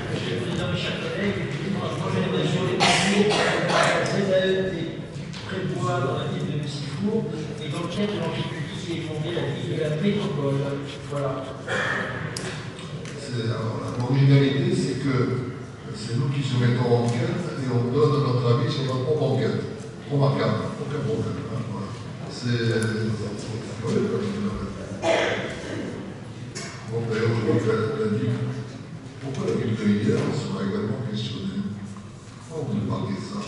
Monsieur le Président, mes chers collègues, effectivement, la prochaine émission des dossiers, la ZAE prévoit dans la ville de Siffon et l'enquête de l'enquête publique qui est fondée la ville de la métropole. Voilà. L'originalité, c'est que c'est nous qui soumettons l'enquête et on donne notre avis sur notre propre enquête. Remarquable, aucun problème. Hein, voilà. C'est. Bon, d'ailleurs, je vois que la ville. Pourquoi la ville de Hyères sera également questionnée? Pourquoi on ne parle de ça?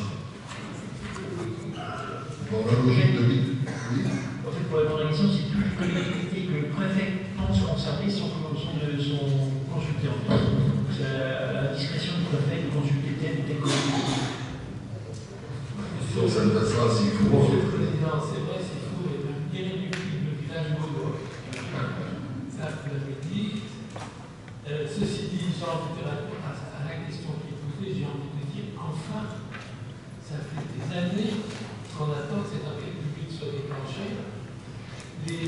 Dans la logique de ville. Oui. En fait, pour répondre à la question, c'est toutes les collectivités que le préfet pense concerner sont consultées en fait. C'est à la discrétion du préfet de consulter telle ou telle collectivité. Ça ne passe pas s'il faut. Non, c'est vrai, c'est faux. Le village gaulois. Ça, vous l'avez dit. Ceci dit, sans répondre à la question qui est posée, j'ai envie de dire, enfin, ça fait des années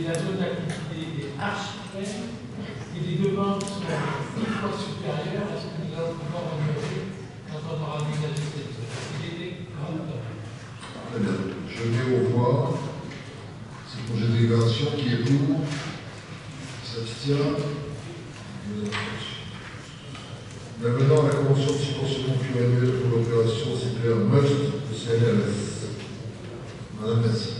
la zone d'activité est archi pleine et les demandes sont 10 fois supérieures à ce que nous allons pouvoir honorer quand on aura aménagé cette zone. Il était grand temps. Très bien. Je mets au voix ce projet de délibération qui est pour, qui s'abstient. Maintenant, la convention de subventionnement pluriannuelle pour l'opération CPR MUST de CNRS. Madame Messi.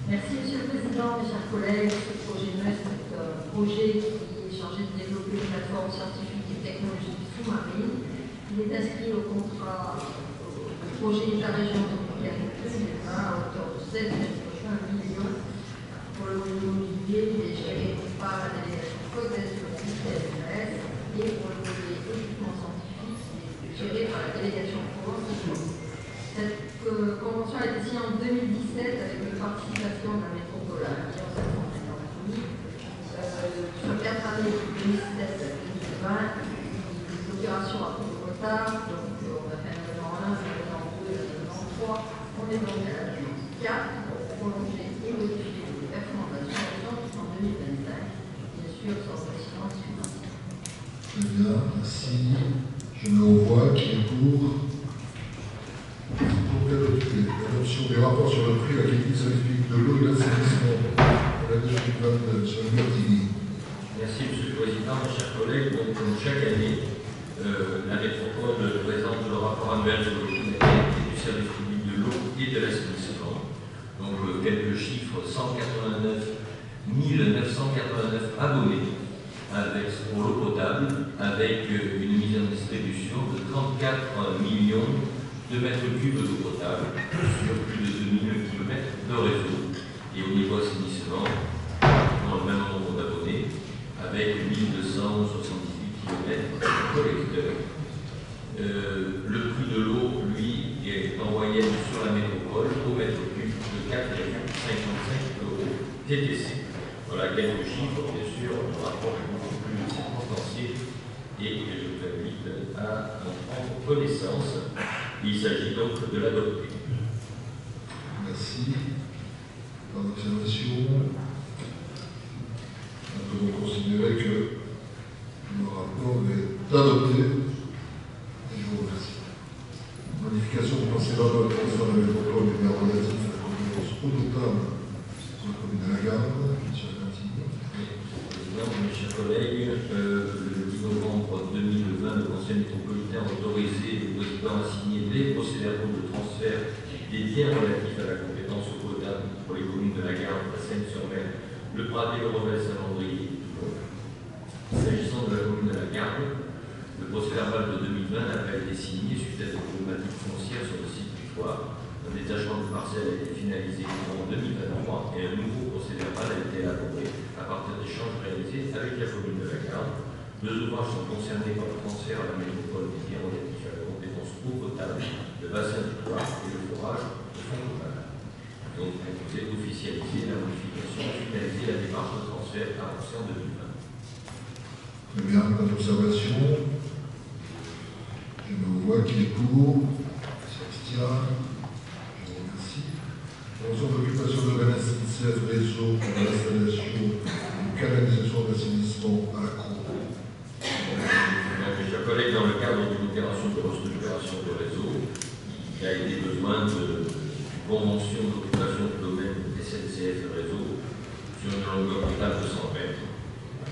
Merci, Monsieur le Président, mes chers collègues. Ce projet MUST est un projet qui est chargé de développer une plateforme scientifique et technologique sous-marine. Il est inscrit au contrat du projet État-région de Montpellier 2020 à hauteur de 16,1 millions. Pour le mobilier, il est géré par la délégation Côte d'Est de la CNRS et pour le volet équipement scientifique, il est géré par la délégation Provence de Chaux. Cette convention a été signée en 2017 avec une participation de la métropole à 1,750 millions. Sur 4 années, 2017 à 2020, l'opération a pris du retard, donc on a fait un événement en 1, un événement en 2, un événement en 3. On est donc à la 4 pour prolonger et modifier les recommandations en 2025, bien sûr sans assurance financière. Très bien, merci. Je mets au voix qui est pour l'adoption des rapports sur le prix, la qualité scientifique de l'eau et l'assainissement pour l'année 2022 sur le Martigny. Merci Monsieur le Président, mes chers collègues. Donc, comme chaque année, la métropole présente le rapport annuel sur l'activité du service public de l'eau et de l'assainissement. Donc quelques chiffres, 189 989 abonnés pour l'eau potable, avec une mise en distribution de 34 millions de mètres cubes d'eau potable sur plus de 2000 km de réseau. Et au niveau assainissement, dans le même nombre d'abonnés, avec 1278 km collecteurs. Le prix de l'eau, lui, est en moyenne sur la métropole au mètre cube de 4,55 € TTC. Voilà quelques chiffres, bien sûr, un rapport beaucoup plus circonstancié et je vous invite à en prendre connaissance. Il s'agit donc de l'adopter. Merci. Par observation, on peut donc considérer que le rapport est adopté. Et je vous remercie. Modification du procédure de transfert de la métropole du maire relatif à la compétence eau potable sur la commune de la Garde. Mes chers collègues, le 10 novembre 2020, le Conseil métropolitain a autorisé le président à signer les procédures de transfert des biens relatifs à la compétence eau potable pour les communes de la Garde, la Seine-sur-Mer, le Pradé, le Revel, Saint-Mandrier et Toulon. S'agissant de la commune de la Garde, le procès-verbal de 2020 n'a pas été signé suite à des problématiques foncières sur le site du Foire. Un détachement de parcelles a été finalisé en 2023 et un nouveau procès-verbal a été élaboré à partir d'échanges réalisés avec la commune de la Garde. Deux ouvrages sont concernés par le transfert à la métropole des biens relatifs à la compétence eau potable, le bassin du Foire et le forage de Fond-Total. Donc, vous êtes officialisé la modification et finalisé la démarche de transfert avancée en 2020. Très bien, pas d'observation. Je me vois qui est pour, qui s'abstient. Je vous remercie. Convention d'occupation de la SNCF réseau pour l'installation d'une canalisation d'assainissement à la Croix. Mes chers collègues, dans le cadre d'une opération de restructuration de réseau, il a été besoin d'une convention d'occupation de domaine SNCF réseau sur une longueur totale de 100 mètres.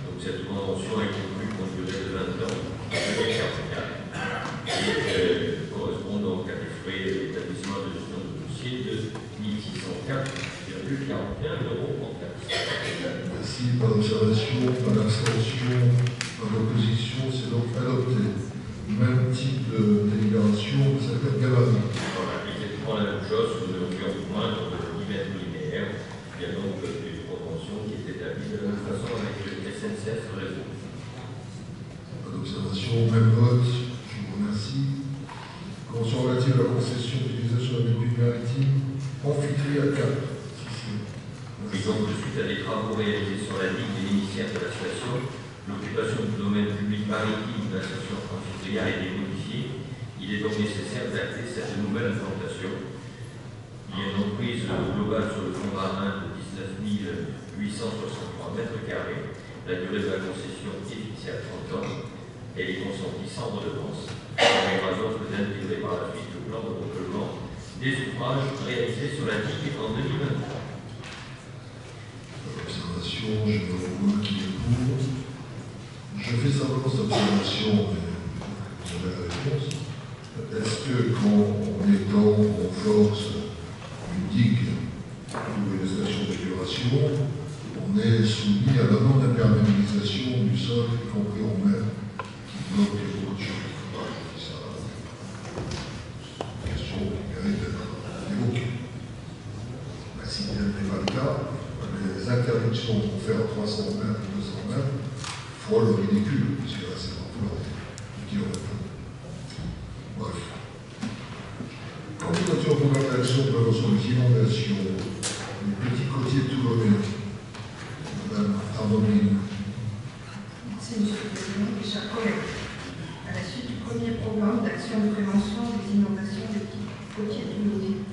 Donc cette convention a été conclue pour une durée de 20 ans, 2044, et correspond donc à des frais d'établissement de gestion de dossier de 1604,41 € en taxe. Merci, pas d'observation, pas d'abstention, pas d'opposition, c'est donc adopté. Même type de délibération, certaines gabarits. Voilà, exactement la même chose, sur une longueur moindre de 10 mètres linéaires. Il y a donc une convention qui est établie de la même façon avec le SNCF réseau. Pas d'observation, même vote, je vous remercie. Convention relative à la concession d'utilisation de la ville maritime, Amphitria 4. Et donc, suite à des travaux réalisés sur la digue et l'émissaire de la station, l'occupation du domaine public maritime de la station Amphitria est modifiée. Il est donc nécessaire d'acter cette nouvelle implantation. Il y a une emprise globale sur le fond marin de 863 mètres carrés. La durée de la concession est fixée à 30 ans. Elle est consentie sans redevance. L'opération peut intégrer par la suite le plan de renouvellement des ouvrages réalisés sur la digue en 2023. Observation, je me vois qui est pour. Je fais simplement cette observation, mais vous avez la réponse. Est-ce que quand on étend, on force une digue ou une station d'épuration, on est soumis à la non-imperméabilisation du sol, y compris en mer, qui bloque beaucoup de choses. C'est une question qui mérite d'être évoquée. Si tel n'est pas le cas, les interdictions qu'on fait à 300 mètres, 200 mètres, frôlent le ridicule, puisque là c'est l'emploi du kilomètre. Bref. Candidature pour l'action de prévention des inondations, les petits côtiers toulonnais. Madame Armandine. Merci, Monsieur le Président, mes chers collègues. À la suite du premier programme d'action de prévention des inondations des petits côtiers toulonnais,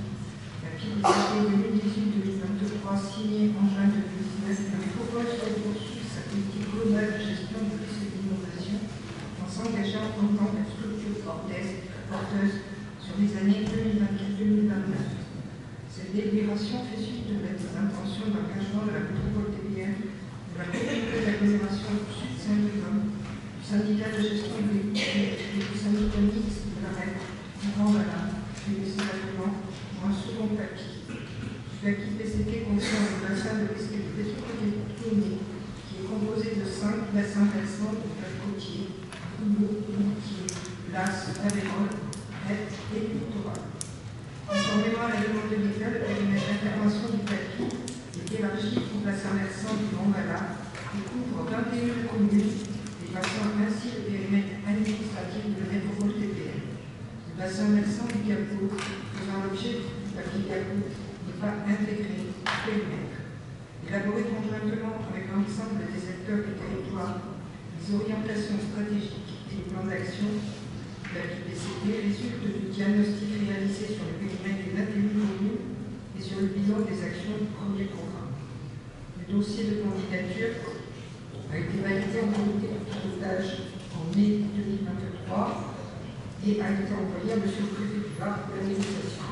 la PIB 2018-2023 signée en juin 2019, nous propose de poursuivre sa politique globale de gestion du risque d'inondation en s'engageant en tant que structure porteuse sur les années 2024-2029. Cette délibération fait suite de l'intention d'engagement de la métropole TPM, de la communauté d'agglomération du Sud Saint-Louis, du syndicat de gestion du syndicat mixte de la REP, du Grand Valin, et de ses agréments, pour un second papier. Le papier PCT contient le bassin de risque de pétrolier tourné, qui est composé de 5 bassins versants de plaques côtiers, Houillot, Moutier, Las, Aveyron, Rette et Littoral. Conformément à la demande de l'État, le périmètre d'intervention du papier est élargi au bassin versant du Grand Valin, qui couvre 21 communes et passant ainsi le périmètre administratif de la métropole TPM. Le bassin versant du Capot, faisant l'objet du papier Capot, n'est pas intégré au périmètre. Élaborer conjointement avec l'ensemble des acteurs du territoire les orientations stratégiques et les plans d'action de la PCT résulte du diagnostic réalisé sur le périmètre des 21 communes et sur le bilan des actions du premier programme. Le dossier de candidature a été validé en comité de pilotage en mai 2023 et a été envoyé à M. le préfet du Var pour la négociation.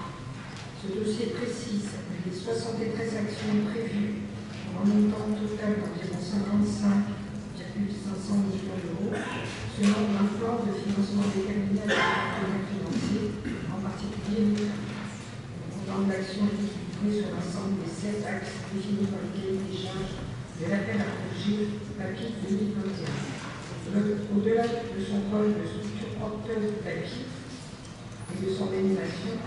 Ce dossier précise les 73 actions prévues pour un montant total d'environ 55,500 millions d'euros, selon un plan de financement déterminé à des partenaires financiers, en particulier l'État. Le montant d'action est distribué sur l'ensemble des 7 axes définis par le cahier des charges de l'appel à projet PAPI 2021. Au-delà de son rôle de structure porteuse de PAPI et de son animation,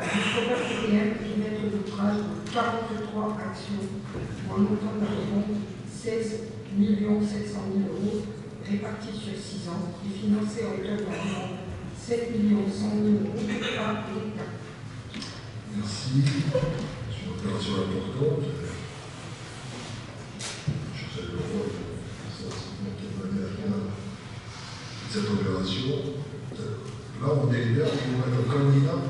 le programme TPM est maître d'ouvrage de 43 actions pour un montant d'environ 16 700 000 euros répartis sur 6 ans et financés à hauteur d'environ 7 100 000 euros par l'État. Merci. C'est une opération importante. Je salue le rôle qui est mené à bien cette opération. Là, on délibère pour mettre un candidat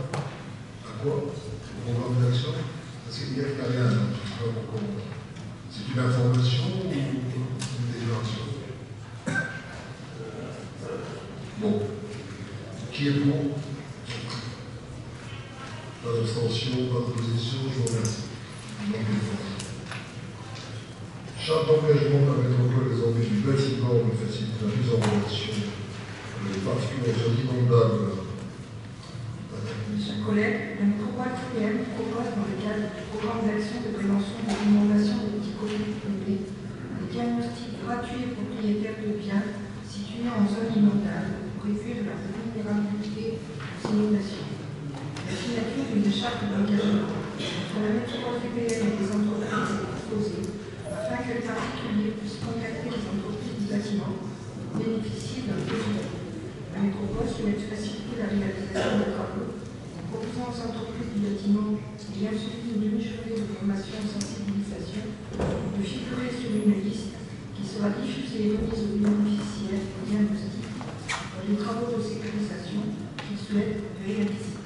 à quoi? Au programme d'action? Parce qu'il n'y a rien. C'est une information ou une délibération? Bon. Qui est pour? Pas d'abstention, pas d'opposition, je vous remercie. Charte d'engagement à mettre en place les envies du bâtiment de faciliter la mise en relation avec les particularités inondables. Chers collègues, le métropole TPM propose dans le cadre du programme d'action de prévention des inondations des petits côtiers toulonnais des diagnostics gratuits aux propriétaires de biens situés en zone inondable pour réduire leur vulnérabilité aux inondations. La signature d'une charte d'engagement entre la métropole TPM et les entreprises est proposée afin que les particuliers puissent contacter les entreprises du bâtiment pour bénéficier d'un besoin. La métropole souhaite faciliter la réalisation des travaux en proposant aux entreprises du bâtiment ayant suivi une demi-journée de formation et sensibilisation de figurer sur une liste qui sera diffusée et remise aux bénéficiaires au diagnostic pour les travaux de sécurisation qu'ils souhaitent réaliser.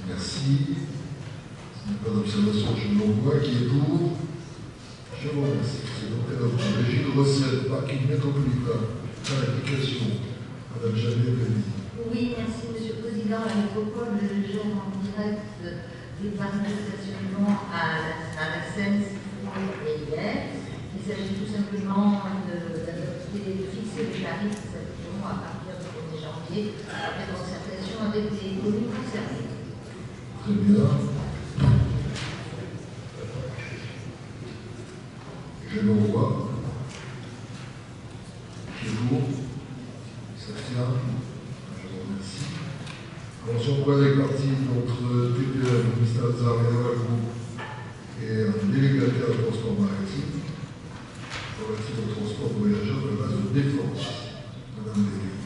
Merci. S'il n'y a pas d'observation, je l'envoie. Qui est pour? Je vous remercie. C'est donc adopté. Régime de recettes, parking métropolitain, clarification. Madame Javier-Pény. Oui, merci Monsieur le Président. La métropole gère en direct des parcs de stationnement à la Seine, et hier. Il s'agit tout simplement de fixer les tarifs qui s'appliqueront à partir du 1er janvier, après concertation avec les communes concernées. Très bien. Je le vois. Qui est pour? Ça tient. Je vous remercie. Convention quoi répartie entre TPM, ministère des Arts et Naval Group et un délégataire de transport maritime relatif au transport de voyageurs de la base de défense. Madame Lévy.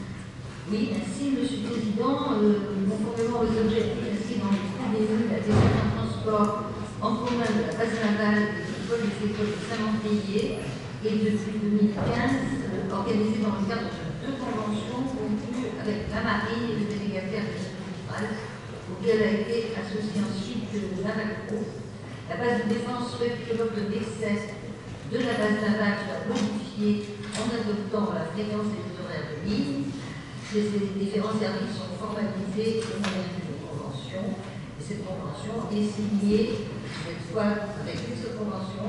Oui, merci Monsieur le Président. Conformément aux objectifs inscrits dans le PDE, la desserte en transport en commun de la base navale et du pôle des écoles de Saint-Mandrier est depuis 2015 organisée dans le cadre de 2 conventions conclues avec la marine et le délégataire de l'Union, auquel a été associé ensuite l'AMACRO. La base de défense souhaite que l'offre d'essai de la base navale soit modifiée en adoptant la fréquence et les horaires de ligne. Ces différents services sont formalisés au moyen d'une convention. Et cette convention est signée, cette fois avec une seule convention,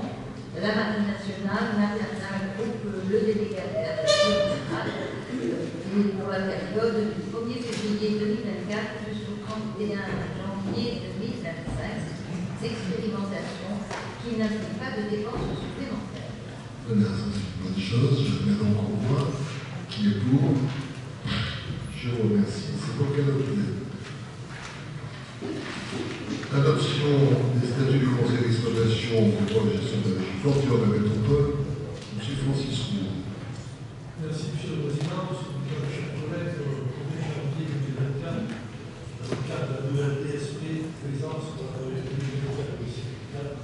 la Marine nationale, l'AMACRO, le délégataire central, pour la période du 1er février 2024 jusqu'au 31 janvier 2025. Expérimentation qui n'implique pas de dépenses supplémentaires. Très bien, ça c'est une bonne chose. Je mets donc au point qui est pour. Je vous remercie. C'est donc adopté. Adoption des statuts du conseil d'exploitation pour la gestion de la régie portuaire de la métropole. M. Francis Roux. Merci Monsieur le Président. Monsieur le Président, chers collègues, le 1er janvier 2024, dans le cadre de la nouvelle DSP présence pour la République de Sénégal,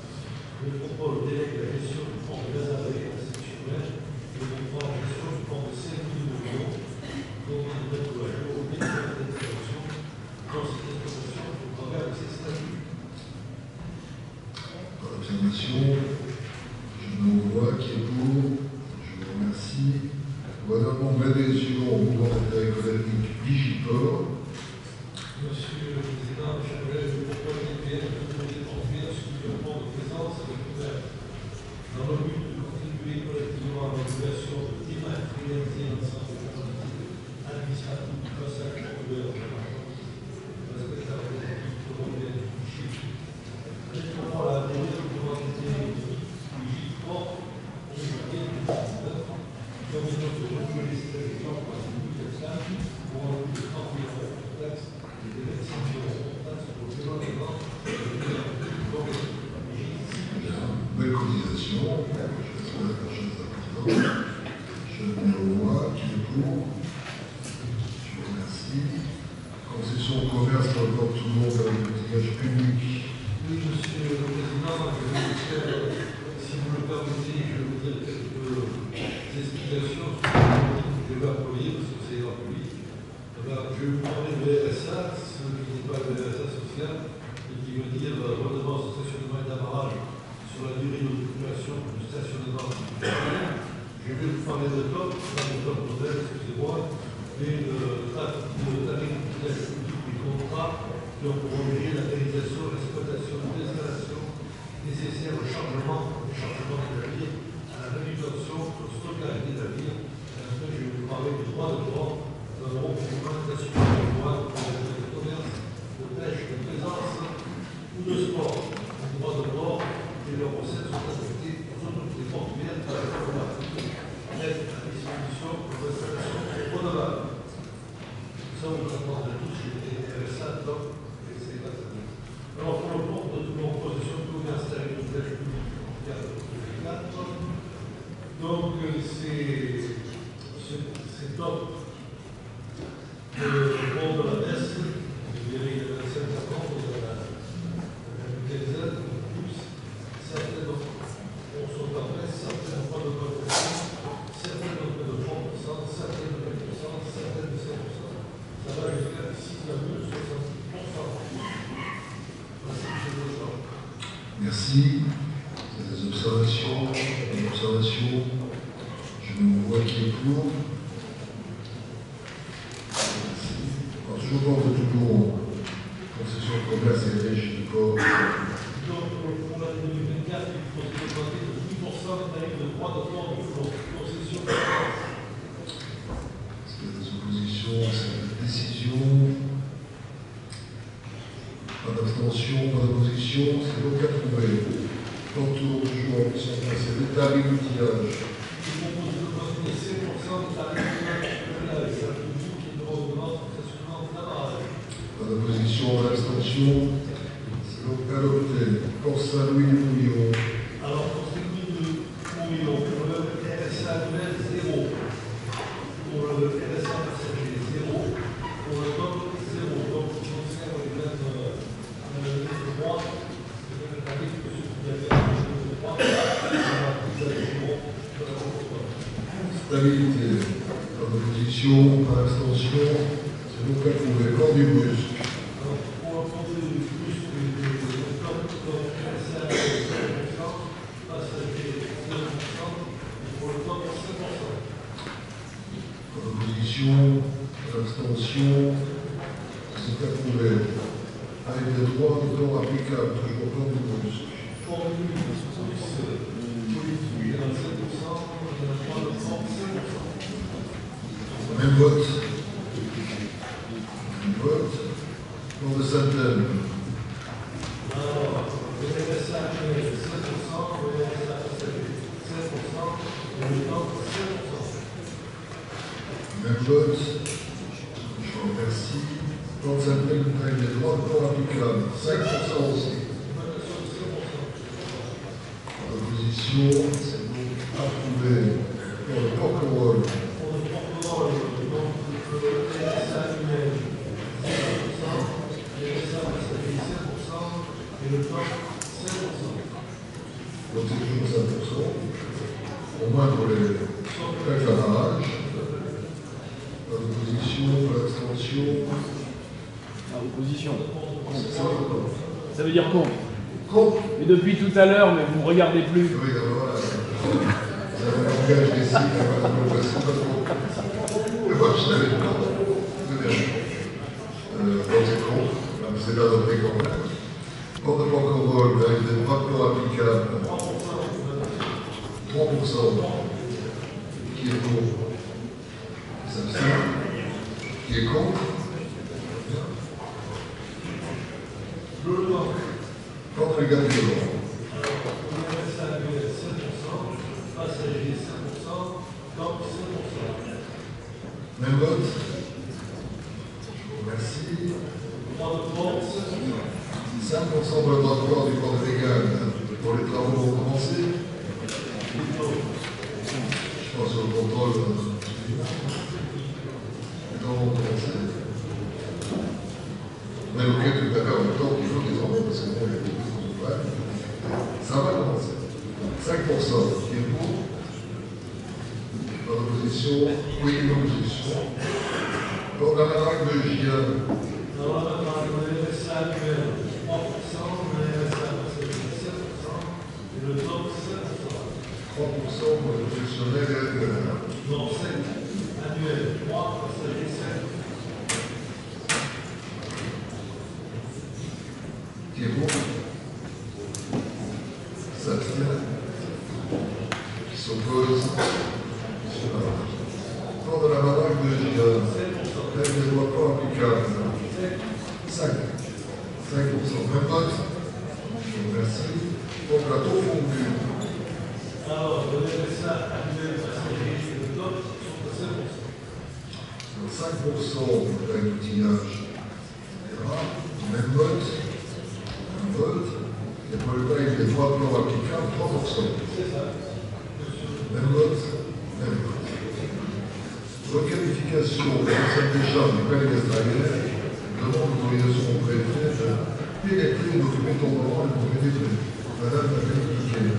le métropole délègue la gestion du pont de Gazaret à la section ouest et le contrat en gestion du pont de Saint-Louis-de-Lyon, dont il est mettre à jour au ministère de l'Intervention dans cette exploitation au travers de ces statuts. Par l'observation, je me vois qui est pour. Je vous remercie. Gouvernement Gladé suivant au mouvement d'intérêt économique Vigiport. Monsieur le Président, chers collègues, je propose l'IPM de donner confier à ce développement de présence avec ouvert dans le but de contribuer collectivement à l'évaluation de dématérialiser l'ensemble des activités administratives du passage ouvert respectable des équipes européennes du chiffre. Justement, la dernière commandité du Vigiport en janvier 2019, qui ont besoin de renouveler les trajectoires pour la République d'Espagne pour un coût de 30 000 € de taxes. Belle cotisation. Je vais la chose d'important. Je mets au voix qui est pour. Je vous remercie. Concession au commerce pour le port tout le monde avec le tirage public. Oui, Monsieur le Président, je vais faire, si vous le permettez, je vais vous dire quelques explications sur ce que je vais appuyer, parce que c'est appuyé. Je vais vous parler de RSA, ce qui n'est pas le RSA social, et qui veut dire redevance de stationnement et d'amarrage sur la durée d'occupation du stationnement. Je vais vous parler de top, pas de top modèle, excusez-moi, mais de tarif public des contrats qui ont pour objet la réalisation, l'exploitation, l'installation nécessaire au chargement des navires, à la manutention, au stockage des navires. Et après, je vais vous parler du droit de droit. Nous avons pour augmentation de droit de commerce, de pêche, de plaisance ou de sport. Le droit de bord et leurs recettes sont affectées aux autorités portuaires par la problématique mettre à disposition pour l'installation redevable. Ça, on le rapporte à tous chez les RSA, donc, et c'est pas ça. Alors, pour le compte de toute proposition, nous avons installé une pêche publique en cadre de 2004. Donc, c'est top. Le pont de la baisse, je dirais il y a 25 ans, il y a une quinzaine, plus, certaines sont en baisse, certaines pas de 20%, certaines de 3%, certaines de 20%, certaines de 5%. Ça va jusqu'à 6,60%. Merci, M. le Président. Merci. Observation. Je me vois qui est pour. Alors, je pense toujours concession de commerce et régie du port. Donc, pour l'année 2024, il faut se demander de 10% des tarifs de droit de port de concession. Est-ce qu'il y a des oppositions? C'est la décision. Pas d'abstention, pas d'opposition, c'est donc approuvé. Quant au jour, c'est des tarifs d'outillage. Je propose de maintenir 5% des tarifs d'outillage avec un public et de revenance concessionnaire navarrais. Pas d'opposition, pas d'abstention. C'est donc adopté. Pour Saint-Louis-du-Mouillon. Alors, pour Saint-Louis-du-Mouillon, pour le RSA annuel 0. Pour le RSA passager 0. Pour le top 0. Donc, je considère les mettre en analyse de droit. C'est le tarif que ce qu'il y avait en analyse de droit. Stabilité. Pas d'opposition, pas d'abstention. C'est donc approuvé. Corps du brusque. Pour le compte du plus le top RSA 5%, passager 0%, et pour le top 5%. Pas d'opposition, pas d'abstention. C'est approuvé. Avec des droits de corps applicables, toujours corps du brusque. Formule politique à 5%, le droit de port 5%. Même vote. Même vote. Pour de Saint-Thème. Alors, le RSA annuel 5%, le RSA passager 5%, et le temps 5%. Même vote. Je vous remercie. Pour de Saint-Thème, avec des droits de corps applicables. 5% aussi. L'opposition, c'est donc approuvé. Pour le porte-parole. Pour le porte-parole, donc le RSA annuel 0%, le RSA passager 5% et le temps 5%. Donc c'est toujours 5%. Au moins pour les préclamages. Pas d'opposition, pas d'abstention. Opposition. C'est Ça veut dire contre. Contre. Mais depuis tout à l'heure, mais vous ne regardez plus. Oui, voilà. Ça va langage des signes, ça va pas trop. Moi, je savais pas. Donc c'est contre. C'est adopté quand même. Porte-parole, avec des droits de corps applicables. 3%. Qui est pour? Qui s'abstient? Qui est contre? Contre les gars de violon. Le RSA annuel 5%, passager 5%, temps 5%. Même vote. Je vous remercie. Droit de port 5%. 5% pour le droit de port du corps légal pour les travaux vont commencer. Je pense au contrôle. Les travaux vont commencer. On a évoqué tout à l'heure le temps qu'il faut désormais, parce que bon, il y a des choses qu'on peut faire. Ça va commencer. 5% qui est pour. Pas d'opposition. Oui, une opposition. Pour la matraque de Gien. Alors, le RSA annuel 3%, le RSA passager 7% et le top 5%. 3% pour les professionnels et les Non, 5 annuel 3, passager 5%. Qui est pour? S'abstient. Qui s'oppose? Pour de la matraque de Gien. Avec des lois pas applicables. 5. 5%. Même vote. Je vous remercie. Pour la tour fondue. Alors, le RSA annuel passager et le top sont à 5%. 5% pour l'outillage. Même vote. Même vote. Et pour le cas, il y a des droits de l'eau applicables, 3%. Même vote. Même vote. Requalification de cette décharge du panier extérieur. Demande d'autorisation au préfet de pénétrer une occupée tombant et pour pénétrer. Madame la Pénétrer.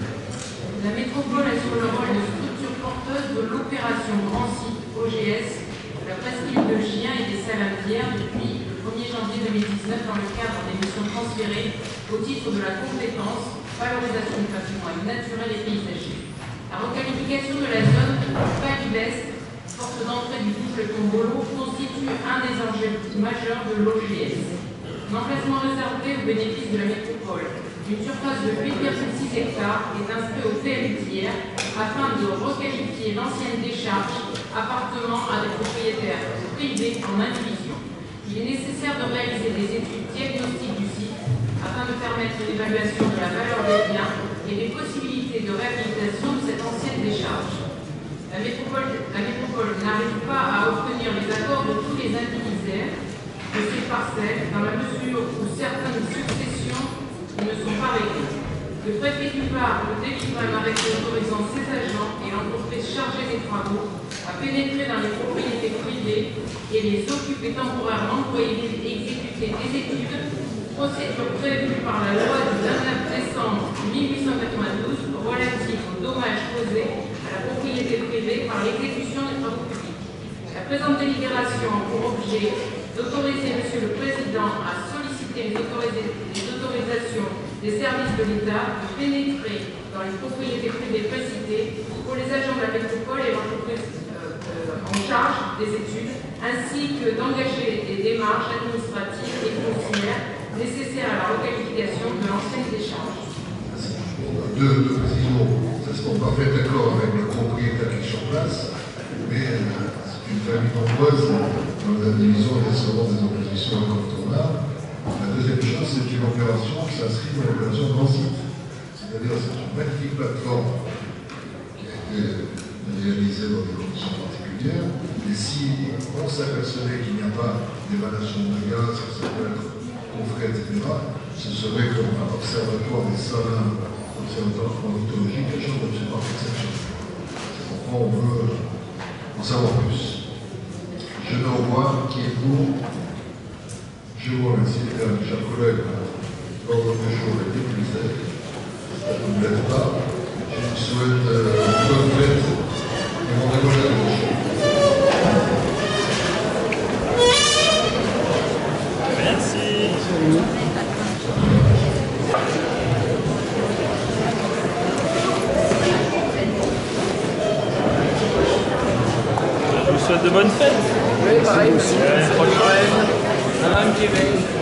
La métropole assure le rôle de structure porteuse de l'opération Grand Site OGS de la presqu'île de Gien et des Salambières depuis le 1er janvier 2019 dans le cadre des missions transférées au titre de la compétence valorisation du patrimoine naturel et paysager. La requalification de la zone Paris-Est, porte d'entrée du boucle Tombolo, constitue un des enjeux majeurs de l'OGS. Un emplacement réservé au bénéfice de la métropole d'une surface de 8,6 hectares est inscrit au PLU d'hier afin de requalifier l'ancienne décharge appartenant à des propriétaires privés en indivision. Il est nécessaire de réaliser des études diagnostiques du site afin de permettre une évaluation de la valeur des biens et des possibilités de réhabilitation de cette ancienne décharge. La métropole n'arrive pas à obtenir les accords de tous les indivisaires de ces parcelles dans la mesure où certaines successions ne sont pas réglées. Le préfet du Var peut délivrer un arrêté autorisant ses agents et l'entreprise chargée des travaux à pénétrer dans les propriétés privées et les occuper temporairement pour exécuter des études, procédure prévue par la loi du 29 décembre 1892 relative aux dommages causés à la propriété privée par l'exécution des travaux publics. La présente délibération a pour objet d'autoriser Monsieur le Président à solliciter les autorisations des services de l'État de pénétrer dans les propriétés privées précitées pour les agents de la métropole et l'entreprise en charge des études, ainsi que d'engager des démarches administratives et foncières nécessaires à la requalification de l'ancienne décharge. Deux précisions. Ça se porte parfait d'accord avec les propriétaires qui sont sur place, mais c'est une famille nombreuse dans la division des souvent des oppositions incontournables. La deuxième chose, c'est une opération qui s'inscrit dans l'opération grand site. C'est-à-dire c'est une magnifique plateforme qui a été réalisée dans des conditions particulières. Et si on s'apercevait qu'il n'y a pas d'émanation de gaz, que ça peut être confrère, etc., ce serait comme un observatoire des salins, observatoire ornithologique, quelque chose d'absolument exceptionnel. C'est pourquoi on veut en savoir plus. Je mets au revoir, qui est pour. Je vous remercie, chers collègues. L'ordre du jour est épuisé. Ça ne me plaît pas. Je vous souhaite une bonne fête et mon décollage à gauche. Merci. Je vous souhaite de bonnes fêtes. Oui, pareil. Prochaine. Madame Kevin.